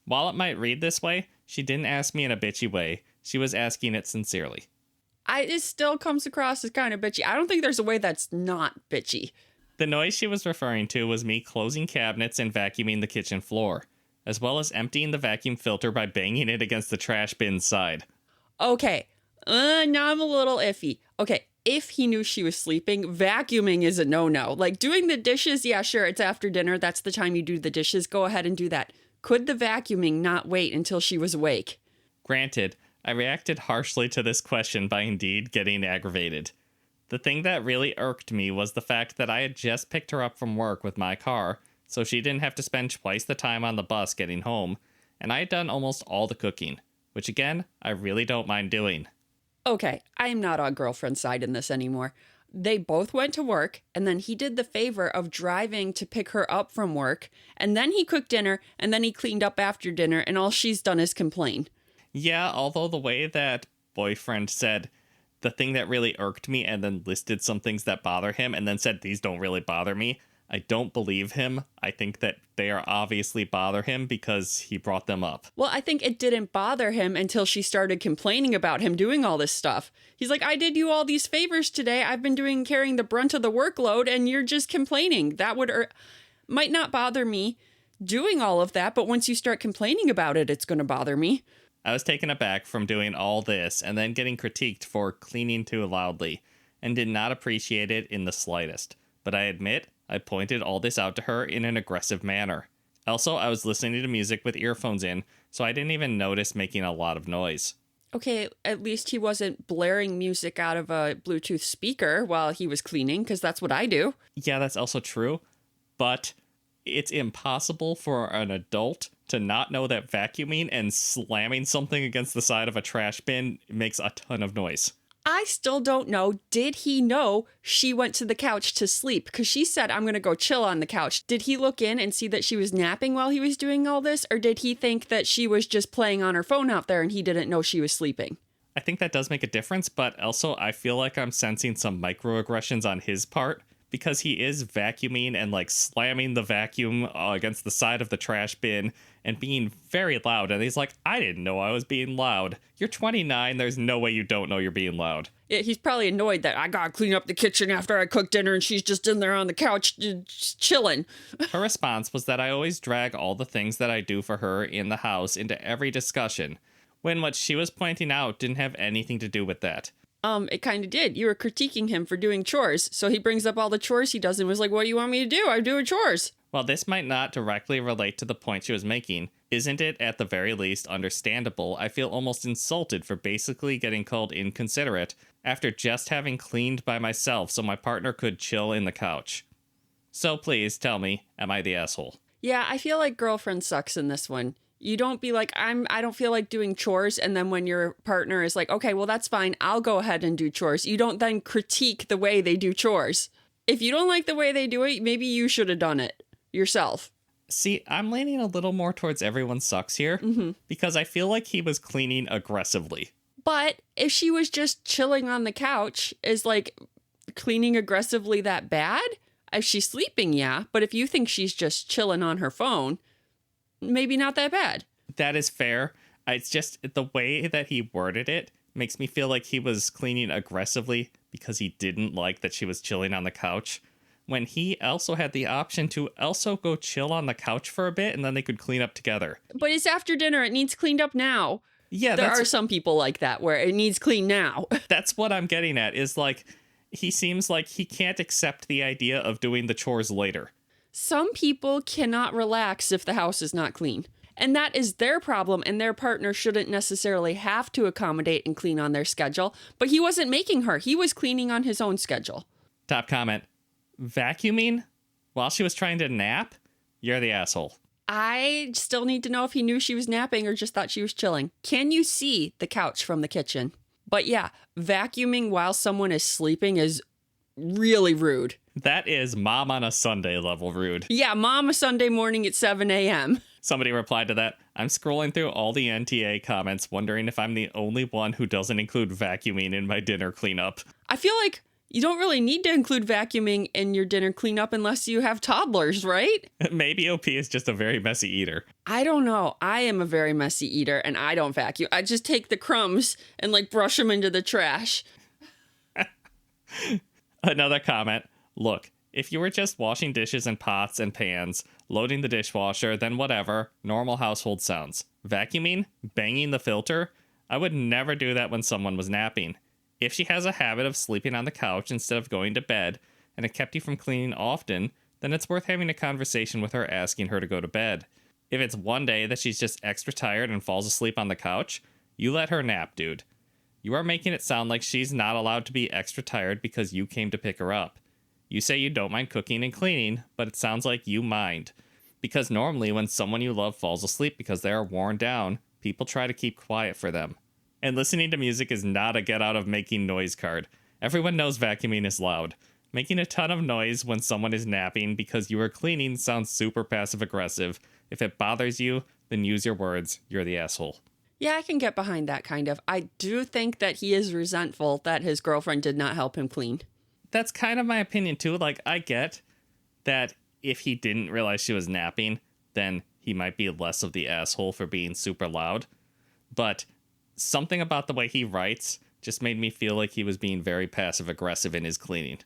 While it might read this way, she didn't ask me in a bitchy way. She was asking it sincerely. It still comes across as kind of bitchy. I don't think there's a way that's not bitchy. The noise she was referring to was me closing cabinets and vacuuming the kitchen floor, as well as emptying the vacuum filter by banging it against the trash bin's side. Okay, now I'm a little iffy. Okay, if he knew she was sleeping, vacuuming is a no-no. Like, doing the dishes, yeah, sure, it's after dinner. That's the time you do the dishes. Go ahead and do that. Could the vacuuming not wait until she was awake? Granted, I reacted harshly to this question by indeed getting aggravated. The thing that really irked me was the fact that I had just picked her up from work with my car, so she didn't have to spend twice the time on the bus getting home, and I had done almost all the cooking, which again, I really don't mind doing. Okay, I am not on girlfriend's side in this anymore. They both went to work, and then he did the favor of driving to pick her up from work, and then he cooked dinner, and then he cleaned up after dinner, and all she's done is complain. Yeah, although the way that boyfriend said the thing that really irked me and then listed some things that bother him and then said these don't really bother me, I don't believe him. I think that they are obviously bother him because he brought them up. Well, I think it didn't bother him until she started complaining about him doing all this stuff. He's like, I did you all these favors today. I've been carrying the brunt of the workload and you're just complaining. That might not bother me doing all of that, but once you start complaining about it, it's going to bother me. I was taken aback from doing all this and then getting critiqued for cleaning too loudly and did not appreciate it in the slightest. But I admit, I pointed all this out to her in an aggressive manner. Also, I was listening to music with earphones in, so I didn't even notice making a lot of noise. Okay, at least he wasn't blaring music out of a Bluetooth speaker while he was cleaning, because that's what I do. Yeah, that's also true, but it's impossible for an adult to not know that vacuuming and slamming something against the side of a trash bin makes a ton of noise. I still don't know, did he know she went to the couch to sleep? Because she said, I'm going to go chill on the couch. Did he look in and see that she was napping while he was doing all this? Or did he think that she was just playing on her phone out there and he didn't know she was sleeping? I think that does make a difference, but also I feel like I'm sensing some microaggressions on his part because he is vacuuming and like slamming the vacuum against the side of the trash bin and being very loud. And he's like, I didn't know I was being loud. You're 29. There's no way you don't know you're being loud. Yeah, he's probably annoyed that I gotta clean up the kitchen after I cook dinner and she's just in there on the couch just chilling. Her response was that I always drag all the things that I do for her in the house into every discussion, when what she was pointing out didn't have anything to do with that. It kind of did. You were critiquing him for doing chores. So he brings up all the chores he does and was like, what do you want me to do? I'm doing chores. While this might not directly relate to the point she was making, isn't it at the very least understandable? I feel almost insulted for basically getting called inconsiderate after just having cleaned by myself so my partner could chill in the couch. So please tell me, am I the asshole? Yeah, I feel like girlfriend sucks in this one. You don't be like, I don't feel like doing chores. And then when your partner is like, okay, well, that's fine. I'll go ahead and do chores. You don't then critique the way they do chores. If you don't like the way they do it, maybe you should have done it yourself. See, I'm leaning a little more towards everyone sucks here because I feel like he was cleaning aggressively. But if she was just chilling on the couch, is like cleaning aggressively that bad? If she's sleeping, yeah. But if you think she's just chilling on her phone, maybe not that bad. That is fair. It's just the way that he worded it makes me feel like he was cleaning aggressively because he didn't like that she was chilling on the couch, when he also had the option to also go chill on the couch for a bit and then they could clean up together. But it's after dinner. It needs cleaned up now. Yeah, there are some people like that where it needs clean now. That's what I'm getting at, is like he seems like he can't accept the idea of doing the chores later. Some people cannot relax if the house is not clean. And that is their problem, and their partner shouldn't necessarily have to accommodate and clean on their schedule. But he wasn't making her. He was cleaning on his own schedule. Top comment. Vacuuming while she was trying to nap? You're the asshole. I still need to know if he knew she was napping or just thought she was chilling. Can you see the couch from the kitchen? But yeah, vacuuming while someone is sleeping is really rude. That is mom on a Sunday level rude. Yeah, mom a Sunday morning at 7 a.m. Somebody replied to that. I'm scrolling through all the NTA comments, wondering if I'm the only one who doesn't include vacuuming in my dinner cleanup. I feel like you don't really need to include vacuuming in your dinner cleanup unless you have toddlers, right? Maybe OP is just a very messy eater. I don't know. I am a very messy eater and I don't vacuum. I just take the crumbs and brush them into the trash. Another comment. Look, if you were just washing dishes and pots and pans, loading the dishwasher, then whatever, normal household sounds. Vacuuming? Banging the filter? I would never do that when someone was napping. If she has a habit of sleeping on the couch instead of going to bed, and it kept you from cleaning often, then it's worth having a conversation with her asking her to go to bed. If it's one day that she's just extra tired and falls asleep on the couch, you let her nap, dude. You are making it sound like she's not allowed to be extra tired because you came to pick her up. You say you don't mind cooking and cleaning, but it sounds like you mind. Because normally when someone you love falls asleep because they are worn down, people try to keep quiet for them. And listening to music is not a get out of making noise card. Everyone knows vacuuming is loud. Making a ton of noise when someone is napping because you are cleaning sounds super passive aggressive. If it bothers you, then use your words. You're the asshole. Yeah, I can get behind that kind of. I do think that he is resentful that his girlfriend did not help him clean. That's kind of my opinion too. I get that if he didn't realize she was napping, then he might be less of the asshole for being super loud. But something about the way he writes just made me feel like he was being very passive aggressive in his cleaning.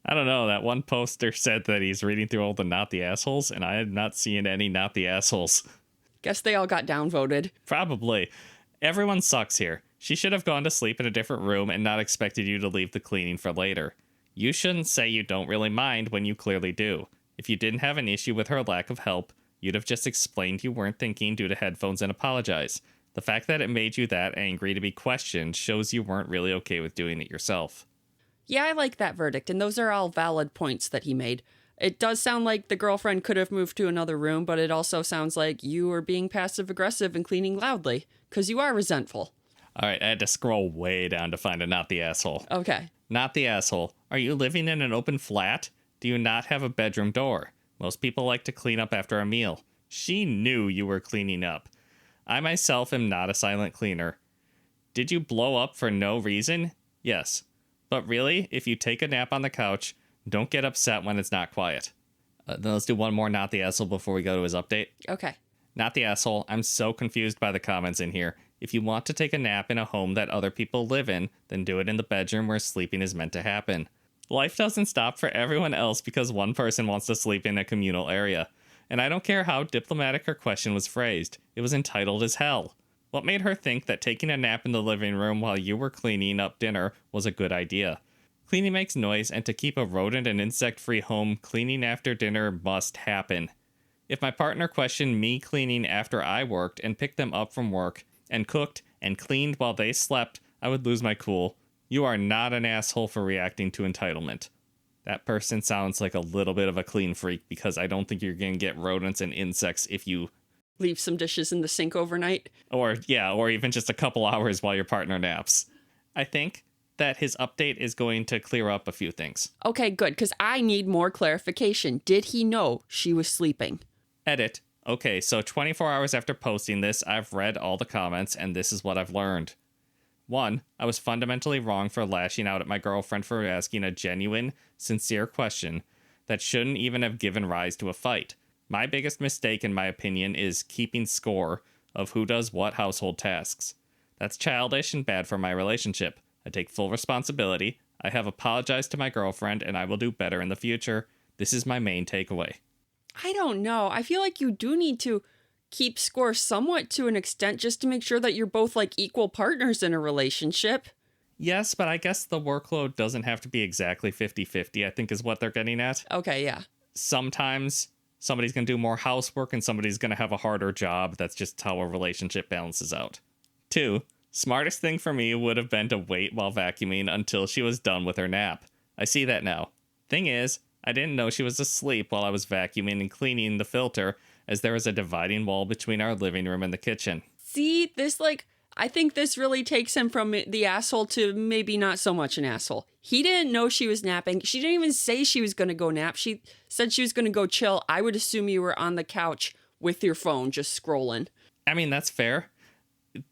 I don't know, that one poster said that he's reading through all the not the assholes, and I had not seen any not the assholes. Guess they all got downvoted. Probably. Everyone sucks here. She should have gone to sleep in a different room and not expected you to leave the cleaning for later. You shouldn't say you don't really mind when you clearly do. If you didn't have an issue with her lack of help, you'd have just explained you weren't thinking due to headphones and apologize. The fact that it made you that angry to be questioned shows you weren't really okay with doing it yourself. Yeah, I like that verdict, and those are all valid points that he made. It does sound like the girlfriend could have moved to another room, but it also sounds like you were being passive-aggressive and cleaning loudly, because you are resentful. All right, I had to scroll way down to find a not the asshole. Okay. Not the asshole. Are you living in an open flat? Do you not have a bedroom door? Most people like to clean up after a meal. She knew you were cleaning up. I myself am not a silent cleaner. Did you blow up for no reason? Yes. But really, if you take a nap on the couch, don't get upset when it's not quiet. Then let's do one more not the asshole before we go to his update. Okay. Not the asshole. I'm so confused by the comments in here. If you want to take a nap in a home that other people live in, then do it in the bedroom where sleeping is meant to happen. Life doesn't stop for everyone else because one person wants to sleep in a communal area. And I don't care how diplomatic her question was phrased. It was entitled as hell. What made her think that taking a nap in the living room while you were cleaning up dinner was a good idea? Cleaning makes noise, and to keep a rodent and insect-free home, cleaning after dinner must happen. If my partner questioned me cleaning after I worked and picked them up from work and cooked and cleaned while they slept, I would lose my cool. You are not an asshole for reacting to entitlement. That person sounds like a little bit of a clean freak because I don't think you're going to get rodents and insects if you Leave some dishes in the sink overnight. Or even just a couple hours while your partner naps. I think that his update is going to clear up a few things. Okay, good, because I need more clarification. Did he know she was sleeping? Edit. Okay, so 24 hours after posting this, I've read all the comments, and this is what I've learned. 1, I was fundamentally wrong for lashing out at my girlfriend for asking a genuine, sincere question that shouldn't even have given rise to a fight. My biggest mistake, in my opinion, is keeping score of who does what household tasks. That's childish and bad for my relationship. I take full responsibility. I have apologized to my girlfriend, and I will do better in the future. This is my main takeaway. I don't know. I feel like you do need to keep score somewhat to an extent just to make sure that you're both equal partners in a relationship. Yes, but I guess the workload doesn't have to be exactly 50-50, I think is what they're getting at. Okay, yeah. Sometimes Somebody's going to do more housework and somebody's going to have a harder job. That's just how a relationship balances out. 2, smartest thing for me would have been to wait while vacuuming until she was done with her nap. I see that now. Thing is, I didn't know she was asleep while I was vacuuming and cleaning the filter, as there was a dividing wall between our living room and the kitchen. See, I think this really takes him from the asshole to maybe not so much an asshole. He didn't know she was napping. She didn't even say she was going to go nap. She said she was going to go chill. I would assume you were on the couch with your phone just scrolling. I mean, that's fair.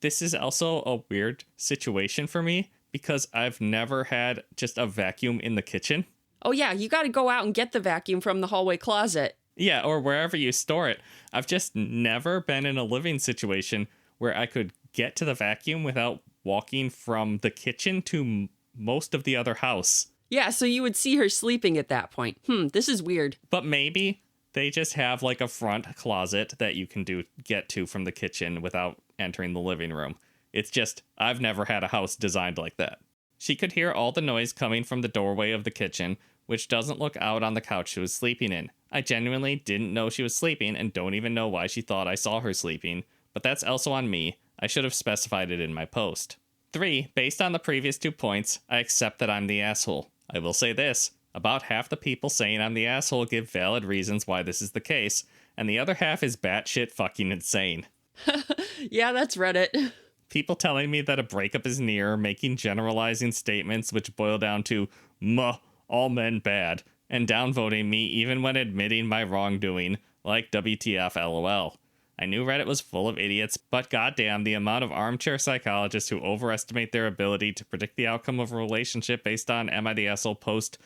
This is also a weird situation for me because I've never had just a vacuum in the kitchen. Oh, yeah, you got to go out and get the vacuum from the hallway closet. Yeah, or wherever you store it. I've just never been in a living situation where I could get to the vacuum without walking from the kitchen to most of the other house. Yeah, so you would see her sleeping at that point. This is weird. But maybe they just have like a front closet that you can get to from the kitchen without entering the living room. It's just, I've never had a house designed like that. She could hear all the noise coming from the doorway of the kitchen, which doesn't look out on the couch she was sleeping in. I genuinely didn't know she was sleeping and don't even know why she thought I saw her sleeping, but that's also on me. I should have specified it in my post. 3, based on the previous 2 points, I accept that I'm the asshole. I will say this, about half the people saying I'm the asshole give valid reasons why this is the case, and the other half is batshit fucking insane. Yeah, that's Reddit. People telling me that a breakup is near, making generalizing statements which boil down to, all men bad, and downvoting me even when admitting my wrongdoing, like WTF LOL. I knew Reddit was full of idiots, but goddamn, the amount of armchair psychologists who overestimate their ability to predict the outcome of a relationship based on Am I the Asshole post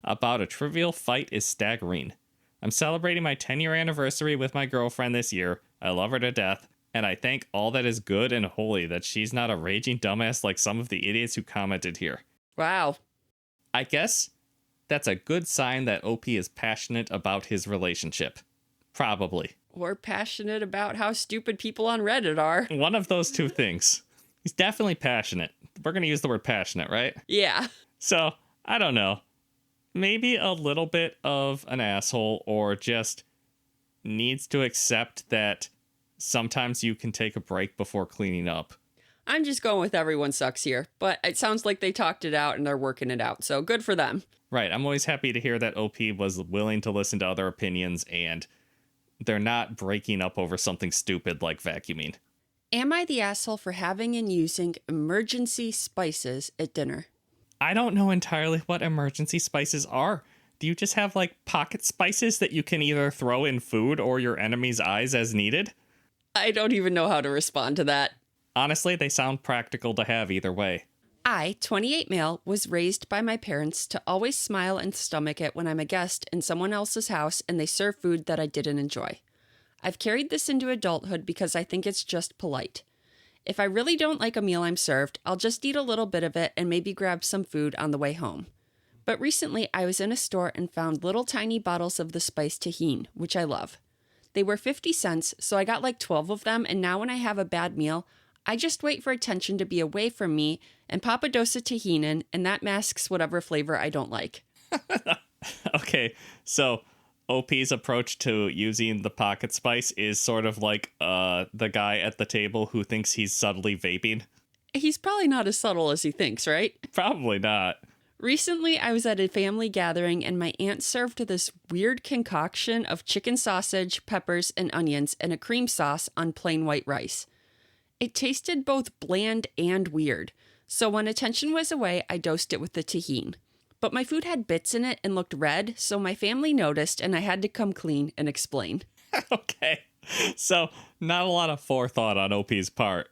about a trivial fight is staggering. I'm celebrating my 10-year anniversary with my girlfriend this year. I love her to death, and I thank all that is good and holy that she's not a raging dumbass like some of the idiots who commented here. Wow. I guess that's a good sign that OP is passionate about his relationship. Probably. Or passionate about how stupid people on Reddit are. One of those 2 things. He's definitely passionate. We're going to use the word passionate, right? Yeah. So, I don't know. Maybe a little bit of an asshole, or just needs to accept that sometimes you can take a break before cleaning up. I'm just going with everyone sucks here, but it sounds like they talked it out and they're working it out, so good for them. Right. I'm always happy to hear that OP was willing to listen to other opinions and they're not breaking up over something stupid like vacuuming. Am I the asshole for having and using emergency spices at dinner? I don't know entirely what emergency spices are. Do you just have like pocket spices that you can either throw in food or your enemy's eyes as needed? I don't even know how to respond to that. Honestly, they sound practical to have either way. I, 28 male, was raised by my parents to always smile and stomach it when I'm a guest in someone else's house and they serve food that I didn't enjoy. I've carried this into adulthood because I think it's just polite. If I really don't like a meal I'm served, I'll just eat a little bit of it and maybe grab some food on the way home. But recently, I was in a store and found little tiny bottles of the spice tahini, which I love. They were 50 cents, so I got like 12 of them, and now when I have a bad meal, I just wait for attention to be away from me and pop a dose of tahini in, and that masks whatever flavor I don't like. Okay, so OP's approach to using the pocket spice is sort of like the guy at the table who thinks he's subtly vaping. He's probably not as subtle as he thinks, right? Probably not. Recently, I was at a family gathering and my aunt served this weird concoction of chicken sausage, peppers, and onions and a cream sauce on plain white rice. It tasted both bland and weird, so when attention was away, I dosed it with the tahini. But my food had bits in it and looked red, so my family noticed and I had to come clean and explain. Okay, so not a lot of forethought on OP's part.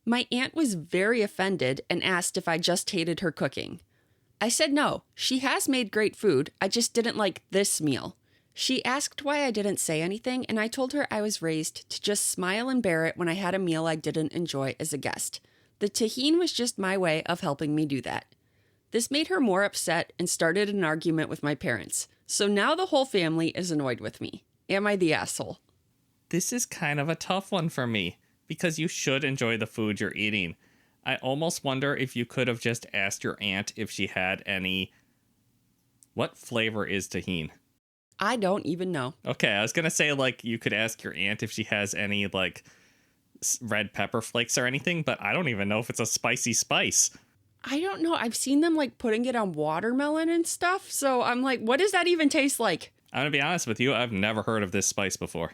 My aunt was very offended and asked if I just hated her cooking. I said no, she has made great food, I just didn't like this meal. She asked why I didn't say anything, and I told her I was raised to just smile and bear it when I had a meal I didn't enjoy as a guest. The tahini was just my way of helping me do that. This made her more upset and started an argument with my parents. So now the whole family is annoyed with me. Am I the asshole? This is kind of a tough one for me, because you should enjoy the food you're eating. I almost wonder if you could have just asked your aunt if she had any... What flavor is tahini? I don't even know. Okay, I was going to say, like, you could ask your aunt if she has any, like, red pepper flakes or anything, but I don't even know if it's a spicy spice. I don't know. I've seen them like putting it on watermelon and stuff. So I'm like, what does that even taste like? I'm going to be honest with you, I've never heard of this spice before.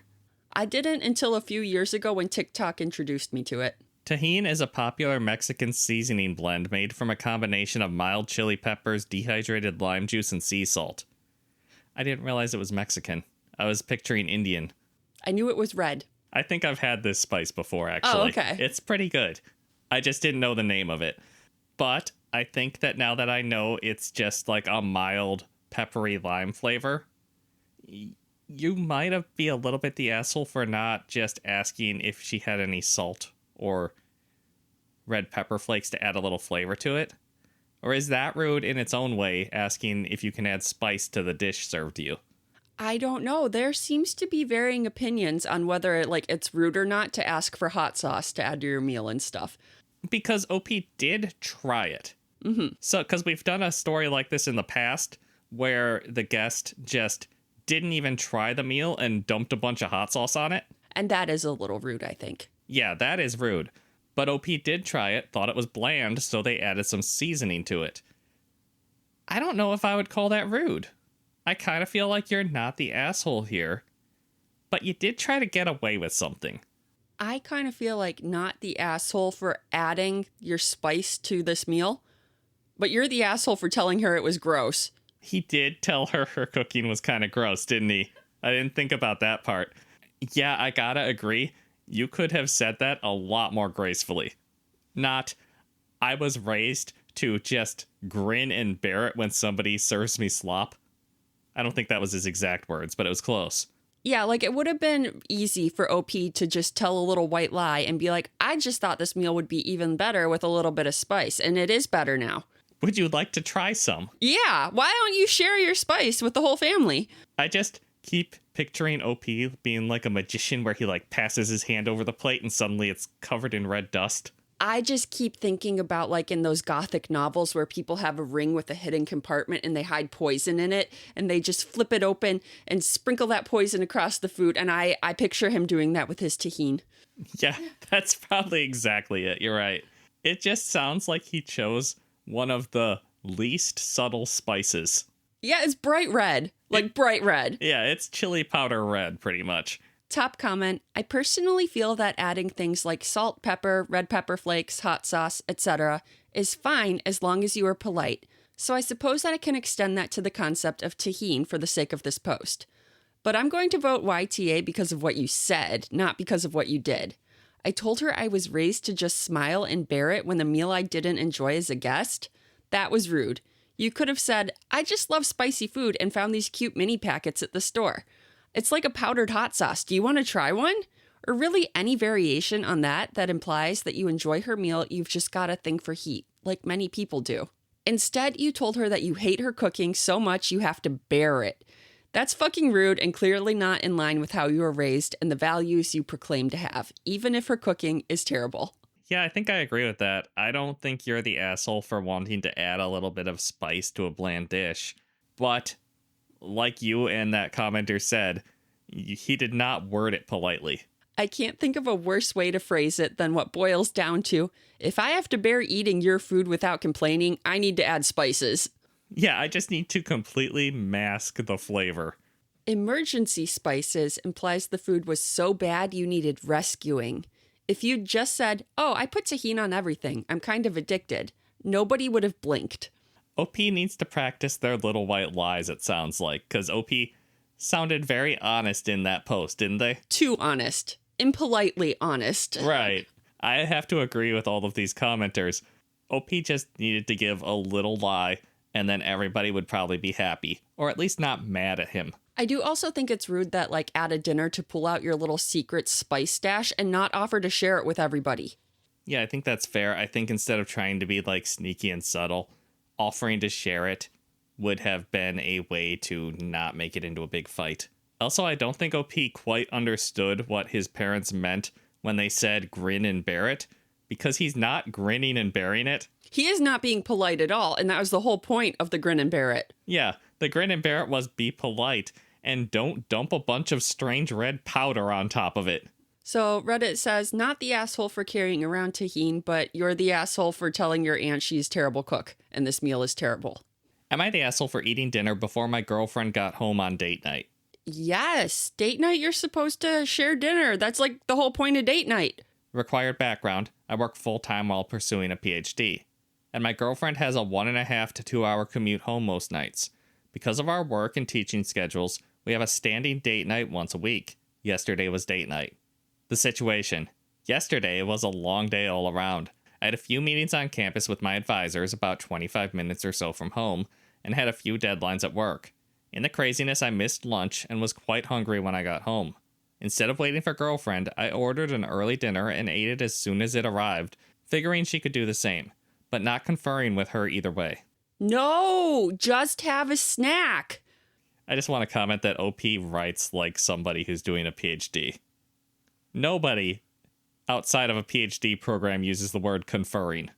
I didn't until a few years ago when TikTok introduced me to it. Tajin is a popular Mexican seasoning blend made from a combination of mild chili peppers, dehydrated lime juice, and sea salt. I didn't realize it was Mexican. I was picturing Indian. I knew it was red. I think I've had this spice before, actually. Oh, okay. It's pretty good. I just didn't know the name of it. But I think that now that I know it's just like a mild peppery lime flavor, you might have be a little bit the asshole for not just asking if she had any salt or red pepper flakes to add a little flavor to it. Or is that rude in its own way, asking if you can add spice to the dish served to you? I don't know. There seems to be varying opinions on whether it's rude or not to ask for hot sauce to add to your meal and stuff. Because OP did try it. Mm-hmm. So, because we've done a story like this in the past where the guest just didn't even try the meal and dumped a bunch of hot sauce on it. And that is a little rude, I think. Yeah, that is rude. But OP did try it, thought it was bland, so they added some seasoning to it. I don't know if I would call that rude. I kind of feel like you're not the asshole here, but you did try to get away with something. I kind of feel like not the asshole for adding your spice to this meal, but you're the asshole for telling her it was gross. He did tell her her cooking was kind of gross, didn't he? I didn't think about that part. Yeah, I gotta agree. You could have said that a lot more gracefully. Not, I was raised to just grin and bear it when somebody serves me slop. I don't think that was his exact words, but it was close. Yeah, like it would have been easy for OP to just tell a little white lie and be like, I just thought this meal would be even better with a little bit of spice, and it is better now. Would you like to try some? Yeah, why don't you share your spice with the whole family? I just keep picturing OP being like a magician where he like passes his hand over the plate and suddenly it's covered in red dust. I just keep thinking about like in those gothic novels where people have a ring with a hidden compartment and they hide poison in it and they just flip it open and sprinkle that poison across the food. And I picture him doing that with his tajin. Yeah, that's probably exactly it. You're right. It just sounds like he chose one of the least subtle spices. Yeah, it's bright red. Bright red. Yeah, it's chili powder red, pretty much. Top comment, I personally feel that adding things like salt, pepper, red pepper flakes, hot sauce, etc. is fine as long as you are polite. So I suppose that I can extend that to the concept of tajin for the sake of this post. But I'm going to vote YTA because of what you said, not because of what you did. I told her I was raised to just smile and bear it when the meal I didn't enjoy as a guest. That was rude. You could have said, I just love spicy food and found these cute mini packets at the store. It's like a powdered hot sauce. Do you want to try one? Or really any variation on that implies that you enjoy her meal, you've just got a thing for heat, like many people do. Instead, you told her that you hate her cooking so much you have to bear it. That's fucking rude and clearly not in line with how you were raised and the values you proclaim to have, even if her cooking is terrible. Yeah, I think I agree with that. I don't think you're the asshole for wanting to add a little bit of spice to a bland dish. But, like you and that commenter said, he did not word it politely. I can't think of a worse way to phrase it than what boils down to, if I have to bear eating your food without complaining, I need to add spices. Yeah, I just need to completely mask the flavor. Emergency spices implies the food was so bad you needed rescuing. If you'd just said, oh, I put tajin on everything, I'm kind of addicted, nobody would have blinked. OP needs to practice their little white lies, it sounds like, because OP sounded very honest in that post, didn't they? Too honest. Impolitely honest. Right. I have to agree with all of these commenters. OP just needed to give a little lie, and then everybody would probably be happy, or at least not mad at him. I do also think it's rude that, at a dinner to pull out your little secret spice stash and not offer to share it with everybody. Yeah, I think that's fair. I think instead of trying to be, sneaky and subtle, offering to share it would have been a way to not make it into a big fight. Also, I don't think OP quite understood what his parents meant when they said grin and bear it, because he's not grinning and bearing it. He is not being polite at all, and that was the whole point of the grin and bear it. Yeah, the grin and bear it was be polite. and don't dump a bunch of strange red powder on top of it. So Reddit says, not the asshole for carrying around tahini, but you're the asshole for telling your aunt she's a terrible cook and this meal is terrible. Am I the asshole for eating dinner before my girlfriend got home on date night? Yes. Date night, you're supposed to share dinner. That's like the whole point of date night. Required background, I work full-time while pursuing a PhD. And my girlfriend has a 1.5 to 2 hour commute home most nights. Because of our work and teaching schedules, we have a standing date night once a week. Yesterday was date night. The situation. Yesterday was a long day all around. I had a few meetings on campus with my advisors about 25 minutes or so from home, and had a few deadlines at work. In the craziness, I missed lunch and was quite hungry when I got home. Instead of waiting for girlfriend, I ordered an early dinner and ate it as soon as it arrived, figuring she could do the same, but not conferring with her either way. No, just have a snack. I just want to comment that OP writes like somebody who's doing a PhD. Nobody outside of a PhD program uses the word conferring.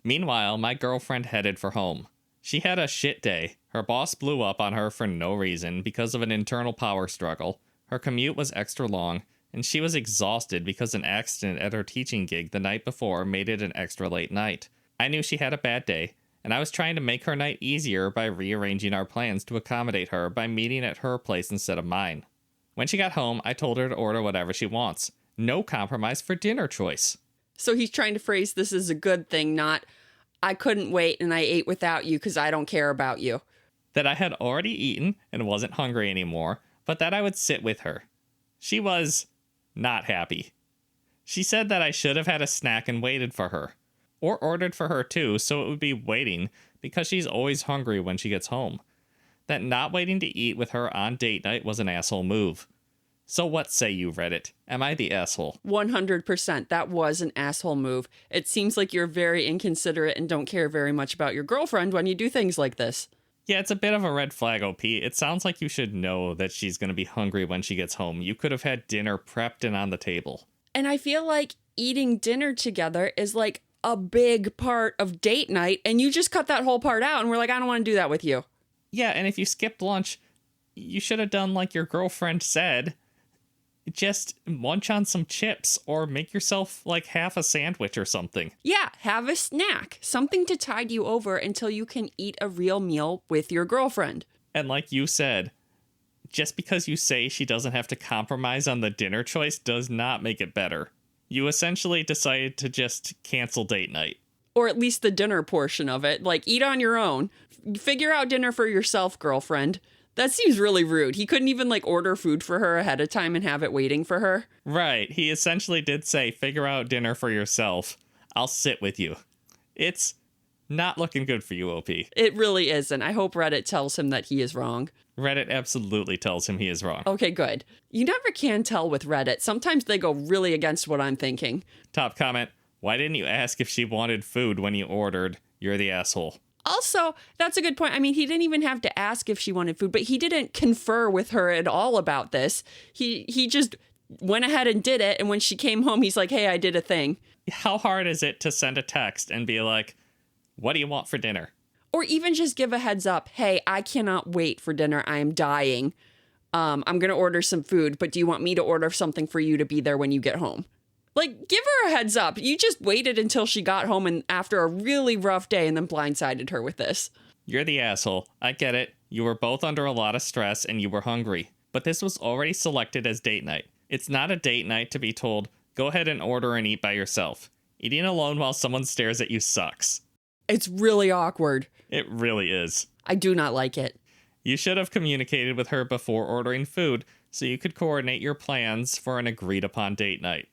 Meanwhile, my girlfriend headed for home. She had a shit day. Her boss blew up on her for no reason because of an internal power struggle. Her commute was extra long, and she was exhausted because an accident at her teaching gig the night before made it an extra late night. I knew she had a bad day, and I was trying to make her night easier by rearranging our plans to accommodate her by meeting at her place instead of mine. When she got home, I told her to order whatever she wants. No compromise for dinner choice. So he's trying to phrase this as a good thing, not, I couldn't wait and I ate without you because I don't care about you. That I had already eaten and wasn't hungry anymore, but that I would sit with her. She was not happy. She said that I should have had a snack and waited for her. Or ordered for her too, so it would be waiting, because she's always hungry when she gets home. That not waiting to eat with her on date night was an asshole move. So what say you, Reddit? Am I the asshole? 100%. That was an asshole move. It seems like you're very inconsiderate and don't care very much about your girlfriend when you do things like this. Yeah, it's a bit of a red flag, OP. It sounds like you should know that she's going to be hungry when she gets home. You could have had dinner prepped and on the table. And I feel like eating dinner together is like a big part of date night, and you just cut that whole part out and we're like, I don't want to do that with you. Yeah, and if you skipped lunch, you should have done like your girlfriend said. Just munch on some chips or make yourself like half a sandwich or something. Yeah, have a snack. Something to tide you over until you can eat a real meal with your girlfriend. And like you said, just because you say she doesn't have to compromise on the dinner choice does not make it better. You essentially decided to just cancel date night. Or at least the dinner portion of it. Like, eat on your own. Figure out dinner for yourself, girlfriend. That seems really rude. He couldn't even, like, order food for her ahead of time and have it waiting for her. Right. He essentially did say, figure out dinner for yourself. I'll sit with you. It's not looking good for you, OP. It really isn't. I hope Reddit tells him that he is wrong. Reddit absolutely tells him he is wrong. Okay, good. You never can tell with Reddit. Sometimes they go really against what I'm thinking. Top comment, why didn't you ask if she wanted food when you ordered? You're the asshole. Also, that's a good point. I mean, he didn't even have to ask if she wanted food, but he didn't confer with her at all about this. He just went ahead and did it, and when she came home, he's like, hey, I did a thing. How hard is it to send a text and be like, what do you want for dinner? Or even just give a heads up. Hey, I cannot wait for dinner. I am dying. I'm going to order some food, but do you want me to order something for you to be there when you get home? Like, give her a heads up. You just waited until she got home and after a really rough day and then blindsided her with this. You're the asshole. I get it. You were both under a lot of stress and you were hungry. But this was already selected as date night. It's not a date night to be told, go ahead and order and eat by yourself. Eating alone while someone stares at you sucks. It's really awkward. It really is. I do not like it. You should have communicated with her before ordering food so you could coordinate your plans for an agreed upon date night.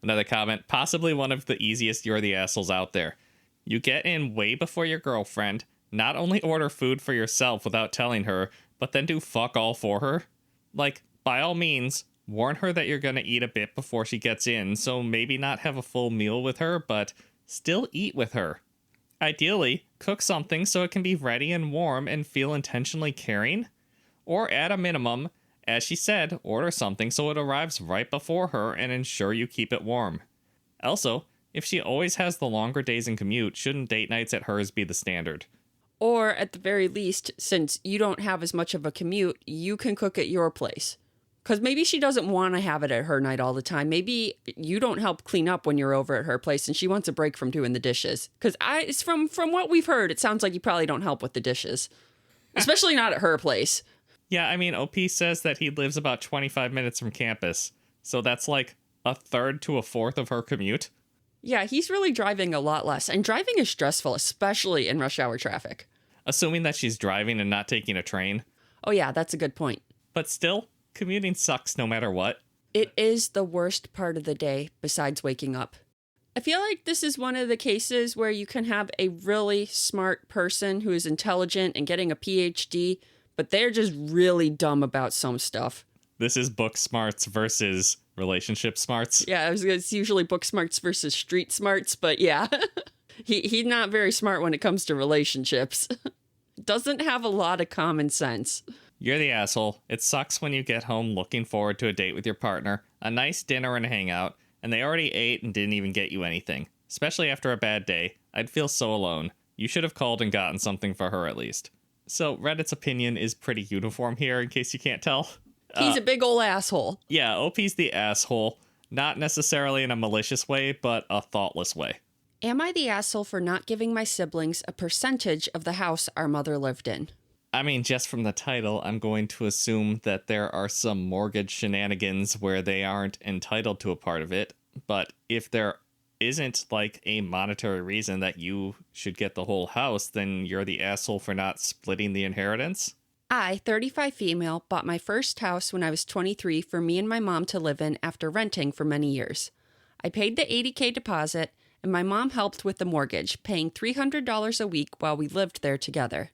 Another comment, possibly one of the easiest you're the assholes out there. You get in way before your girlfriend, not only order food for yourself without telling her, but then do fuck all for her. Like, by all means, warn her that you're going to eat a bit before she gets in, so maybe not have a full meal with her, but still eat with her. Ideally, cook something so it can be ready and warm and feel intentionally caring. Or at a minimum, as she said, order something so it arrives right before her and ensure you keep it warm. Also, if she always has the longer days and commute, shouldn't date nights at hers be the standard? Or at the very least, since you don't have as much of a commute, you can cook at your place. Because maybe she doesn't want to have it at her night all the time. Maybe you don't help clean up when you're over at her place and she wants a break from doing the dishes. Because from what we've heard, it sounds like you probably don't help with the dishes. Especially not at her place. Yeah, I mean, OP says that he lives about 25 minutes from campus. So that's like a third to a fourth of her commute. Yeah, he's really driving a lot less. And driving is stressful, especially in rush hour traffic. Assuming that she's driving and not taking a train. Oh yeah, that's a good point. But still, commuting sucks no matter what. It is the worst part of the day besides waking up. I feel like this is one of the cases where you can have a really smart person who is intelligent and getting a PhD, but they're just really dumb about some stuff. This is book smarts versus relationship smarts. Yeah, it's usually book smarts versus street smarts, but yeah. He's not very smart when it comes to relationships. Doesn't have a lot of common sense. You're the asshole. It sucks when you get home looking forward to a date with your partner, a nice dinner and a hangout, and they already ate and didn't even get you anything. Especially after a bad day. I'd feel so alone. You should have called and gotten something for her at least. So Reddit's opinion is pretty uniform here, in case you can't tell. He's a big ol' asshole. Yeah, OP's the asshole. Not necessarily in a malicious way, but a thoughtless way. Am I the asshole for not giving my siblings a percentage of the house our mother lived in? I mean, just from the title, I'm going to assume that there are some mortgage shenanigans where they aren't entitled to a part of it. But if there isn't like a monetary reason that you should get the whole house, then you're the asshole for not splitting the inheritance. I, 35 female, bought my first house when I was 23 for me and my mom to live in after renting for many years. I paid the $80,000 deposit, and my mom helped with the mortgage, paying $300 a week while we lived there together.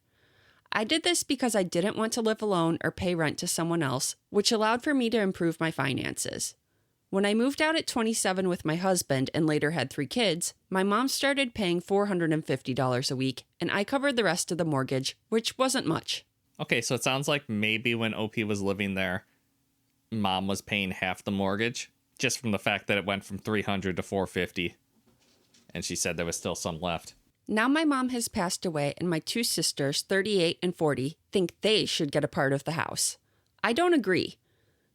I did this because I didn't want to live alone or pay rent to someone else, which allowed for me to improve my finances. When I moved out at 27 with my husband and later had 3 kids, my mom started paying $450 a week, and I covered the rest of the mortgage, which wasn't much. Okay, so it sounds like maybe when OP was living there, mom was paying half the mortgage, just from the fact that it went from $300 to $450. And she said there was still some left. Now my mom has passed away, and my 2 sisters, 38 and 40, think they should get a part of the house. I don't agree.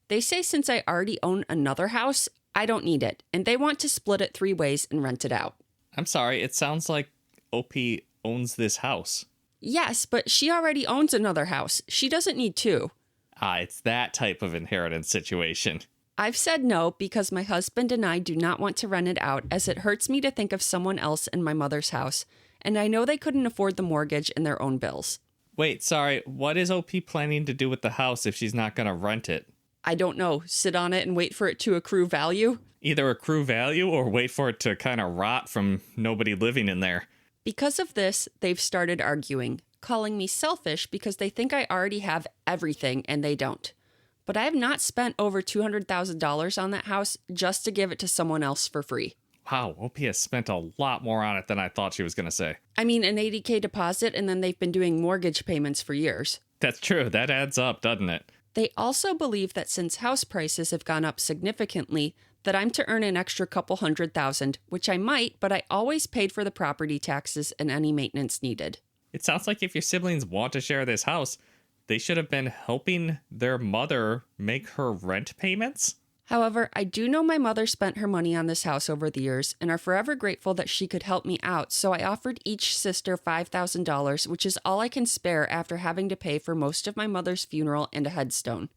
They say since I already own another house, I don't need it, and they want to split it 3 ways and rent it out. I'm sorry, it sounds like OP owns this house. Yes, but she already owns another house. She doesn't need 2. It's that type of inheritance situation. I've said no because my husband and I do not want to rent it out, as it hurts me to think of someone else in my mother's house, and I know they couldn't afford the mortgage and their own bills. Wait, sorry, what is OP planning to do with the house if she's not going to rent it? I don't know, sit on it and wait for it to accrue value? Either accrue value or wait for it to kind of rot from nobody living in there. Because of this, they've started arguing, calling me selfish because they think I already have everything and they don't. But I have not spent over $200,000 on that house just to give it to someone else for free. Wow, OP has spent a lot more on it than I thought she was going to say. I mean, an $80,000 deposit, and then they've been doing mortgage payments for years. That's true. That adds up, doesn't it? They also believe that since house prices have gone up significantly, that I'm to earn an extra couple $100,000, which I might, but I always paid for the property taxes and any maintenance needed. It sounds like if your siblings want to share this house, they should have been helping their mother make her rent payments? However, I do know my mother spent her money on this house over the years and are forever grateful that she could help me out, so I offered each sister $5,000, which is all I can spare after having to pay for most of my mother's funeral and a headstone.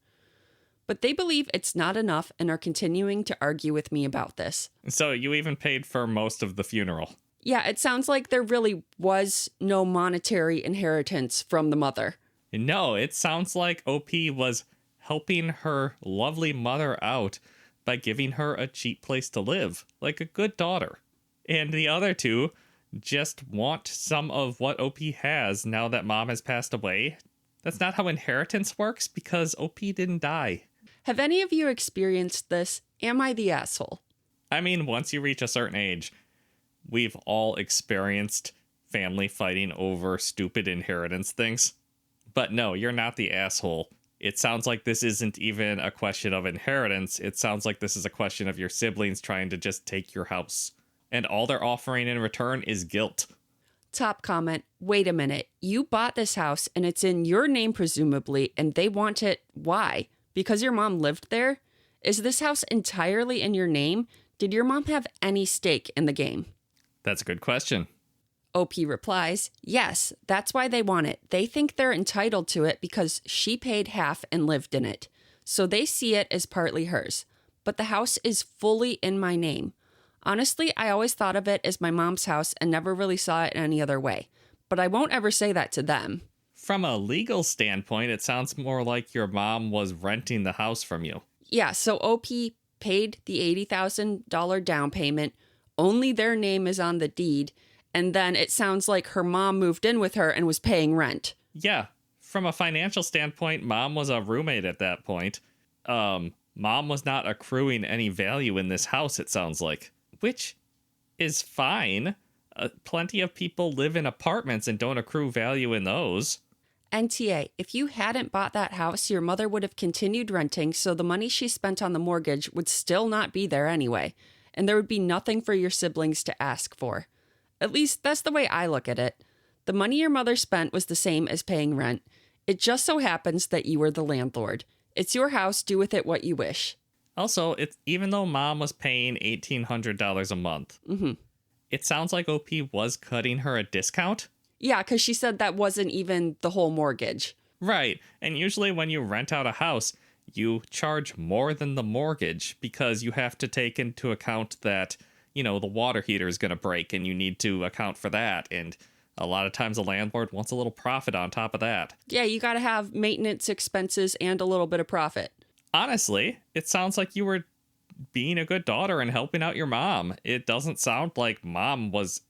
But they believe it's not enough and are continuing to argue with me about this. So you even paid for most of the funeral. Yeah, it sounds like there really was no monetary inheritance from the mother. No, it sounds like OP was helping her lovely mother out by giving her a cheap place to live, like a good daughter. And the other 2 just want some of what OP has now that mom has passed away. That's not how inheritance works because OP didn't die. Have any of you experienced this? Am I the asshole? I mean, once you reach a certain age, we've all experienced family fighting over stupid inheritance things. But no, you're not the asshole. It sounds like this isn't even a question of inheritance. It sounds like this is a question of your siblings trying to just take your house. And all they're offering in return is guilt. Top comment, wait a minute. You bought this house and it's in your name presumably, and they want it. Why? Because your mom lived there? Is this house entirely in your name? Did your mom have any stake in the game? That's a good question. OP replies, yes, that's why they want it. They think they're entitled to it because she paid half and lived in it. So they see it as partly hers. But the house is fully in my name. Honestly, I always thought of it as my mom's house and never really saw it any other way. But I won't ever say that to them. From a legal standpoint, it sounds more like your mom was renting the house from you. Yeah, so OP paid the $80,000 down payment. Only their name is on the deed. And then it sounds like her mom moved in with her and was paying rent. Yeah, from a financial standpoint, mom was a roommate at that point. Mom was not accruing any value in this house, it sounds like. Which is fine. Plenty of people live in apartments and don't accrue value in those. NTA, if you hadn't bought that house, your mother would have continued renting, so the money she spent on the mortgage would still not be there anyway, and there would be nothing for your siblings to ask for. At least that's the way I look at it. The money your mother spent was the same as paying rent. It just so happens that you were the landlord. It's your house, do with it what you wish. Also, even though mom was paying $1,800 a month, it sounds like OP was cutting her a discount. Yeah, because she said that wasn't even the whole mortgage. Right, and usually when you rent out a house, you charge more than the mortgage because you have to take into account that, the water heater is going to break and you need to account for that. And a lot of times the landlord wants a little profit on top of that. Yeah, you got to have maintenance expenses and a little bit of profit. Honestly, it sounds like you were being a good daughter and helping out your mom. It doesn't sound like mom was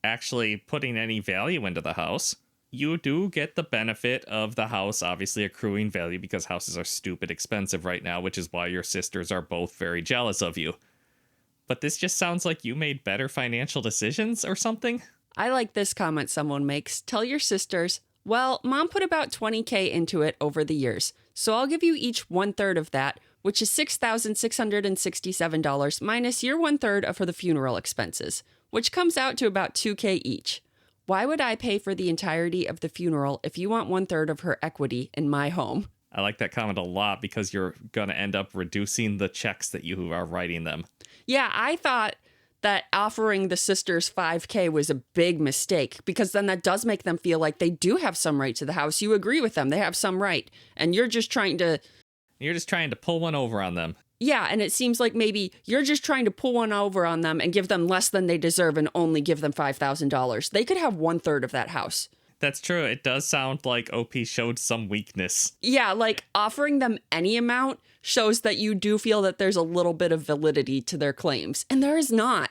actually putting any value into the house. You do get the benefit of the house obviously accruing value because houses are stupid expensive right now, which is why your sisters are both very jealous of you. But this just sounds like you made better financial decisions or something. I like this comment someone makes. Tell your sisters, well, mom put about $20,000 into it over the years, so I'll give you each 1/3 of that, which is $6,667 minus your 1/3 of for the funeral expenses, which comes out to about $2,000 each. Why would I pay for the entirety of the funeral if you want 1/3 of her equity in my home? I like that comment a lot because you're going to end up reducing the checks that you are writing them. Yeah, I thought that offering the sisters $5,000 was a big mistake because then that does make them feel like they do have some right to the house. You agree with them. They have some right. And you're just trying to pull one over on them. Yeah, and it seems like maybe you're just trying to pull one over on them and give them less than they deserve and only give them $5,000. They could have 1/3 of that house. That's true. It does sound like OP showed some weakness. Yeah, like offering them any amount shows that you do feel that there's a little bit of validity to their claims. And there is not.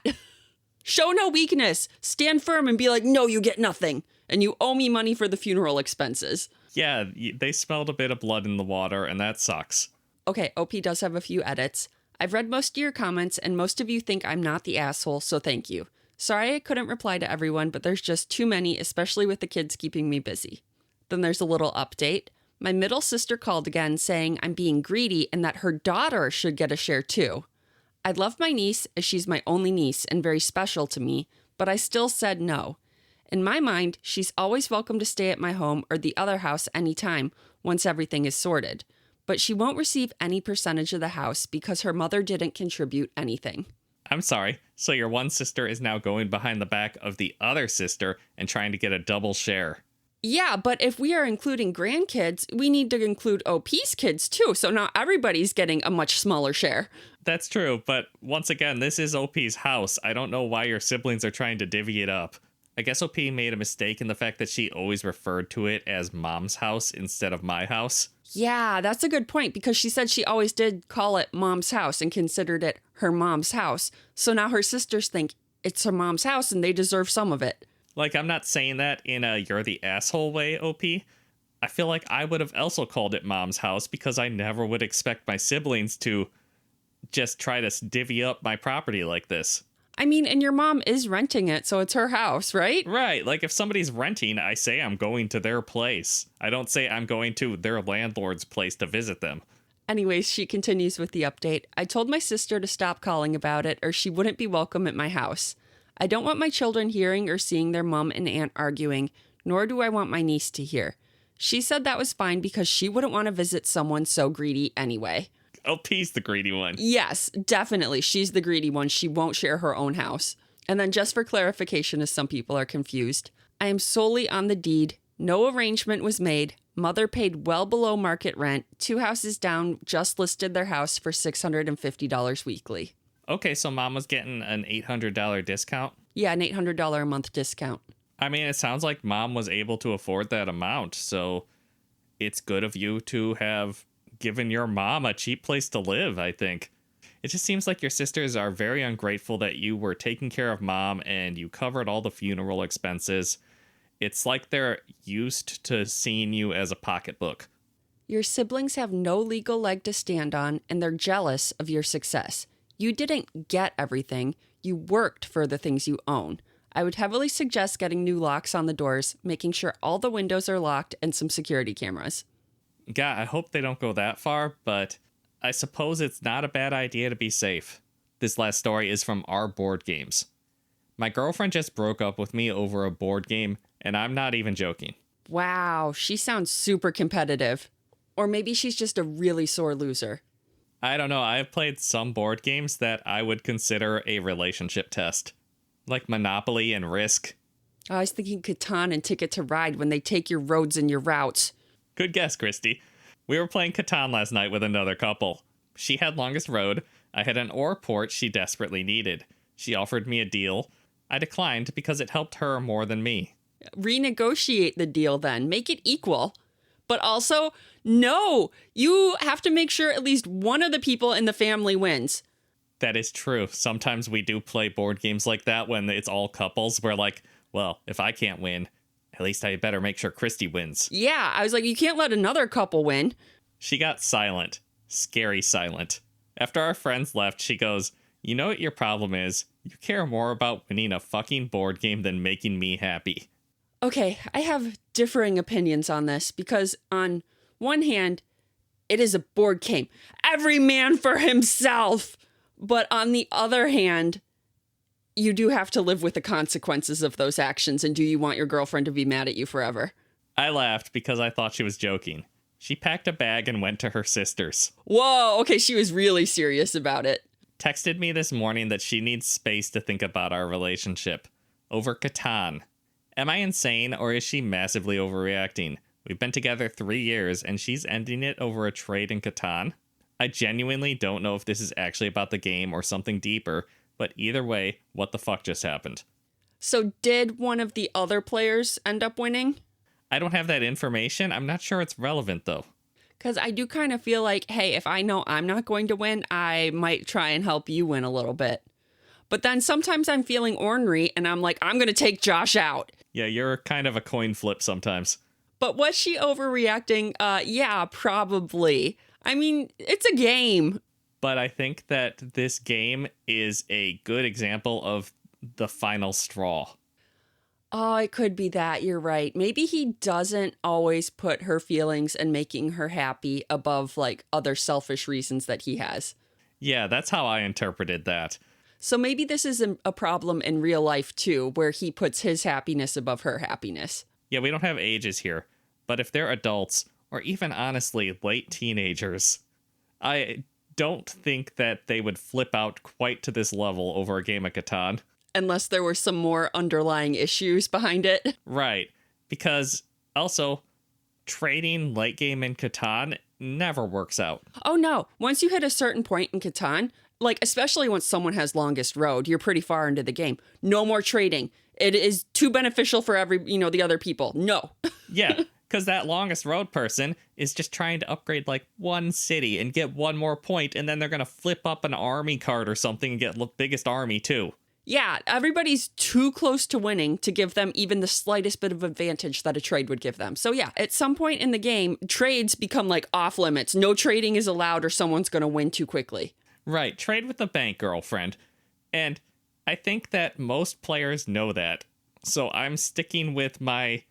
Show no weakness. Stand firm and be like, no, you get nothing. And you owe me money for the funeral expenses. Yeah, they smelled a bit of blood in the water, and that sucks. Okay, OP does have a few edits. I've read most of your comments, and most of you think I'm not the asshole, so thank you. Sorry I couldn't reply to everyone, but there's just too many, especially with the kids keeping me busy. Then there's a little update. My middle sister called again saying I'm being greedy and that her daughter should get a share too. I love my niece as she's my only niece and very special to me, but I still said no. In my mind, she's always welcome to stay at my home or the other house anytime once everything is sorted. But she won't receive any percentage of the house because her mother didn't contribute anything. I'm sorry. So your one sister is now going behind the back of the other sister and trying to get a double share. Yeah, but if we are including grandkids, we need to include OP's kids too, so now everybody's getting a much smaller share. That's true, but once again, this is OP's house. I don't know why your siblings are trying to divvy it up. I guess OP made a mistake in the fact that she always referred to it as mom's house instead of my house. Yeah, that's a good point, because she said she always did call it mom's house and considered it her mom's house. So now her sisters think it's her mom's house and they deserve some of it. Like, I'm not saying that in a you're the asshole way, OP. I feel like I would have also called it mom's house because I never would expect my siblings to just try to divvy up my property like this. I mean, and your mom is renting it, so it's her house, right? Right. Like, if somebody's renting, I say I'm going to their place. I don't say I'm going to their landlord's place to visit them. Anyways, she continues with the update. I told my sister to stop calling about it or she wouldn't be welcome at my house. I don't want my children hearing or seeing their mom and aunt arguing, nor do I want my niece to hear. She said that was fine because she wouldn't want to visit someone so greedy anyway. Oh, P's the greedy one. Yes, definitely. She's the greedy one. She won't share her own house. And then just for clarification, as some people are confused, I am solely on the deed. No arrangement was made. Mother paid well below market rent. 2 houses down just listed their house for $650 weekly. Okay, so mom was getting an $800 discount? Yeah, an $800 a month discount. I mean, it sounds like mom was able to afford that amount, so it's good of you to have given your mom a cheap place to live, I think. It just seems like your sisters are very ungrateful that you were taking care of mom and you covered all the funeral expenses. It's like they're used to seeing you as a pocketbook. Your siblings have no legal leg to stand on, and they're jealous of your success. You didn't get everything. You worked for the things you own. I would heavily suggest getting new locks on the doors, making sure all the windows are locked, and some security cameras. God, I hope they don't go that far, but I suppose it's not a bad idea to be safe. This last story is from Our Board Games. My girlfriend just broke up with me over a board game, and I'm not even joking. Wow, she sounds super competitive. Or maybe she's just a really sore loser. I don't know, I've played some board games that I would consider a relationship test. Like Monopoly and Risk. I was thinking Catan and Ticket to Ride when they take your roads and your routes. Good guess, Kristie. We were playing Catan last night with another couple. She had longest road. I had an ore port she desperately needed. She offered me a deal. I declined because it helped her more than me. Renegotiate the deal then. Make it equal. But also, no, you have to make sure at least one of the people in the family wins. That is true. Sometimes we do play board games like that when it's all couples. We're like, well, if I can't win, at least I better make sure Kristie wins. Yeah, I was like, you can't let another couple win. She got silent. Scary silent. After our friends left, she goes, you know what your problem is? You care more about winning a fucking board game than making me happy. Okay, I have differing opinions on this because on one hand, it is a board game. Every man for himself. But on the other hand, you do have to live with the consequences of those actions. And do you want your girlfriend to be mad at you forever? I laughed because I thought she was joking. She packed a bag and went to her sister's. Whoa, okay, she was really serious about it. Texted me this morning that she needs space to think about our relationship. Over Catan. Am I insane or is she massively overreacting? We've been together 3 years and she's ending it over a trade in Catan? I genuinely don't know if this is actually about the game or something deeper, but either way, what the fuck just happened? So did one of the other players end up winning? I don't have that information. I'm not sure it's relevant, though. Because I do kind of feel like, hey, if I know I'm not going to win, I might try and help you win a little bit. But then sometimes I'm feeling ornery and I'm like, I'm going to take Josh out. Yeah, you're kind of a coin flip sometimes. But was she overreacting? Yeah, probably. I mean, it's a game. But I think that this game is a good example of the final straw. Oh, it could be that. You're right. Maybe he doesn't always put her feelings and making her happy above like other selfish reasons that he has. Yeah, that's how I interpreted that. So maybe this is a problem in real life too, where he puts his happiness above her happiness. Yeah, we don't have ages here. But if they're adults, or even honestly late teenagers, I don't think that they would flip out quite to this level over a game of Catan. Unless there were some more underlying issues behind it. Right. Because also, trading late game in Catan never works out. Oh no. Once you hit a certain point in Catan, like especially once someone has longest road, you're pretty far into the game. No more trading. It is too beneficial for the other people. No. Yeah. Because that longest road person is just trying to upgrade like one city and get one more point, and then they're going to flip up an army card or something and get the biggest army too. Yeah, everybody's too close to winning to give them even the slightest bit of advantage that a trade would give them. So yeah, at some point in the game, trades become like off limits. No trading is allowed or someone's going to win too quickly. Right, trade with the bank, girlfriend. And I think that most players know that. So I'm sticking with my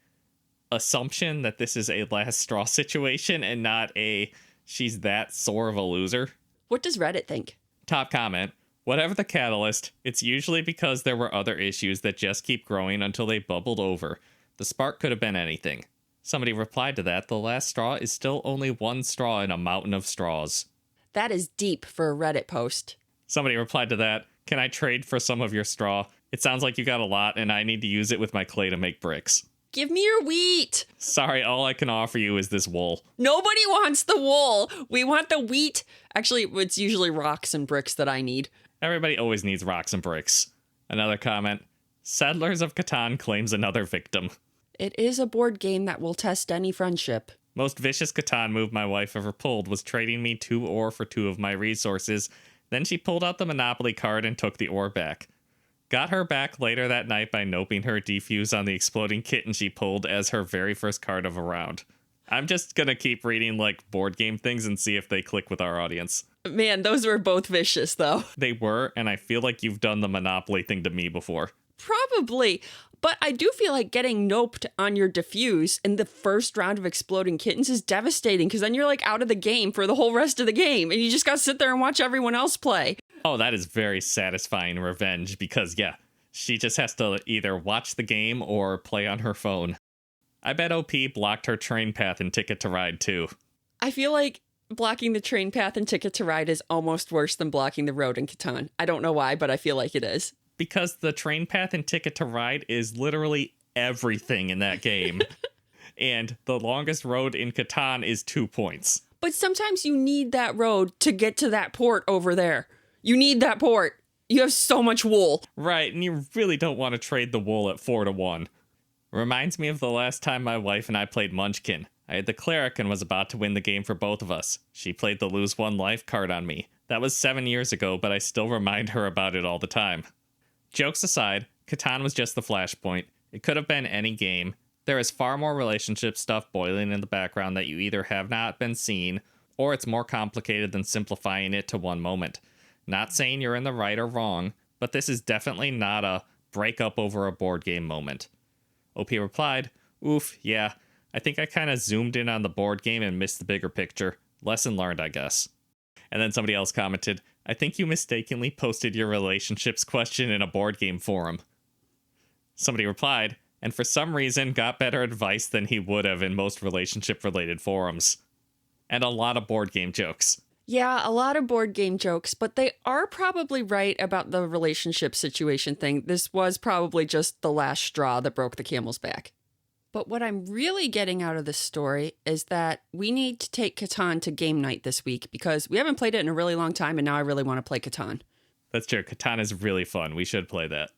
assumption that this is a last straw situation and not a she's that sore of a loser. What does Reddit think? Top comment. Whatever the catalyst, it's usually because there were other issues that just keep growing until they bubbled over. The spark could have been anything. Somebody replied to that, the last straw is still only one straw in a mountain of straws. That is deep for a Reddit post. Somebody replied to that, can I trade for some of your straw? It sounds like you got a lot and I need to use it with my clay to make bricks. Give me your wheat. Sorry, all I can offer you is this wool. Nobody wants the wool. We want the wheat. Actually, it's usually rocks and bricks that I need. Everybody always needs rocks and bricks. Another comment. Settlers of Catan claims another victim. It is a board game that will test any friendship. Most vicious Catan move my wife ever pulled was trading me 2 ore for 2 of my resources. Then she pulled out the Monopoly card and took the ore back. Got her back later that night by noping her defuse on the exploding kitten she pulled as her very first card of a round. I'm just gonna keep reading like board game things and see if they click with our audience. Man, those were both vicious, though. They were, and I feel like you've done the Monopoly thing to me before. Probably. But I do feel like getting noped on your diffuse in the first round of Exploding Kittens is devastating because then you're like out of the game for the whole rest of the game and you just gotta sit there and watch everyone else play. Oh, that is very satisfying revenge because, yeah, she just has to either watch the game or play on her phone. I bet OP blocked her train path in Ticket to Ride, too. I feel like blocking the train path in Ticket to Ride is almost worse than blocking the road in Catan. I don't know why, but I feel like it is. Because the train path in Ticket to Ride is literally everything in that game. And the longest road in Catan is 2 points. But sometimes you need that road to get to that port over there. You need that port. You have so much wool. Right, and you really don't want to trade the wool at 4-1. Reminds me of the last time my wife and I played Munchkin. I had the cleric and was about to win the game for both of us. She played the lose 1 life card on me. That was 7 years ago, but I still remind her about it all the time. Jokes aside, Catan was just the flashpoint. It could have been any game. There is far more relationship stuff boiling in the background that you either have not been seen, or it's more complicated than simplifying it to one moment. Not saying you're in the right or wrong, but this is definitely not a break up over a board game moment. OP replied, oof, yeah, I think I kind of zoomed in on the board game and missed the bigger picture. Lesson learned, I guess. And then somebody else commented, I think you mistakenly posted your relationships question in a board game forum. Somebody replied, and for some reason got better advice than he would have in most relationship-related forums. And a lot of board game jokes. Yeah, a lot of board game jokes, but they are probably right about the relationship situation thing. This was probably just the last straw that broke the camel's back. But what I'm really getting out of this story is that we need to take Catan to game night this week because we haven't played it in a really long time and now I really want to play Catan. That's true. Catan is really fun. We should play that.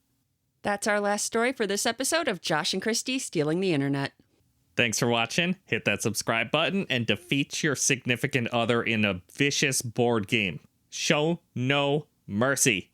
That's our last story for this episode of Josh and Kristie Stealing the Internet. Thanks for watching. Hit that subscribe button and defeat your significant other in a vicious board game. Show no mercy.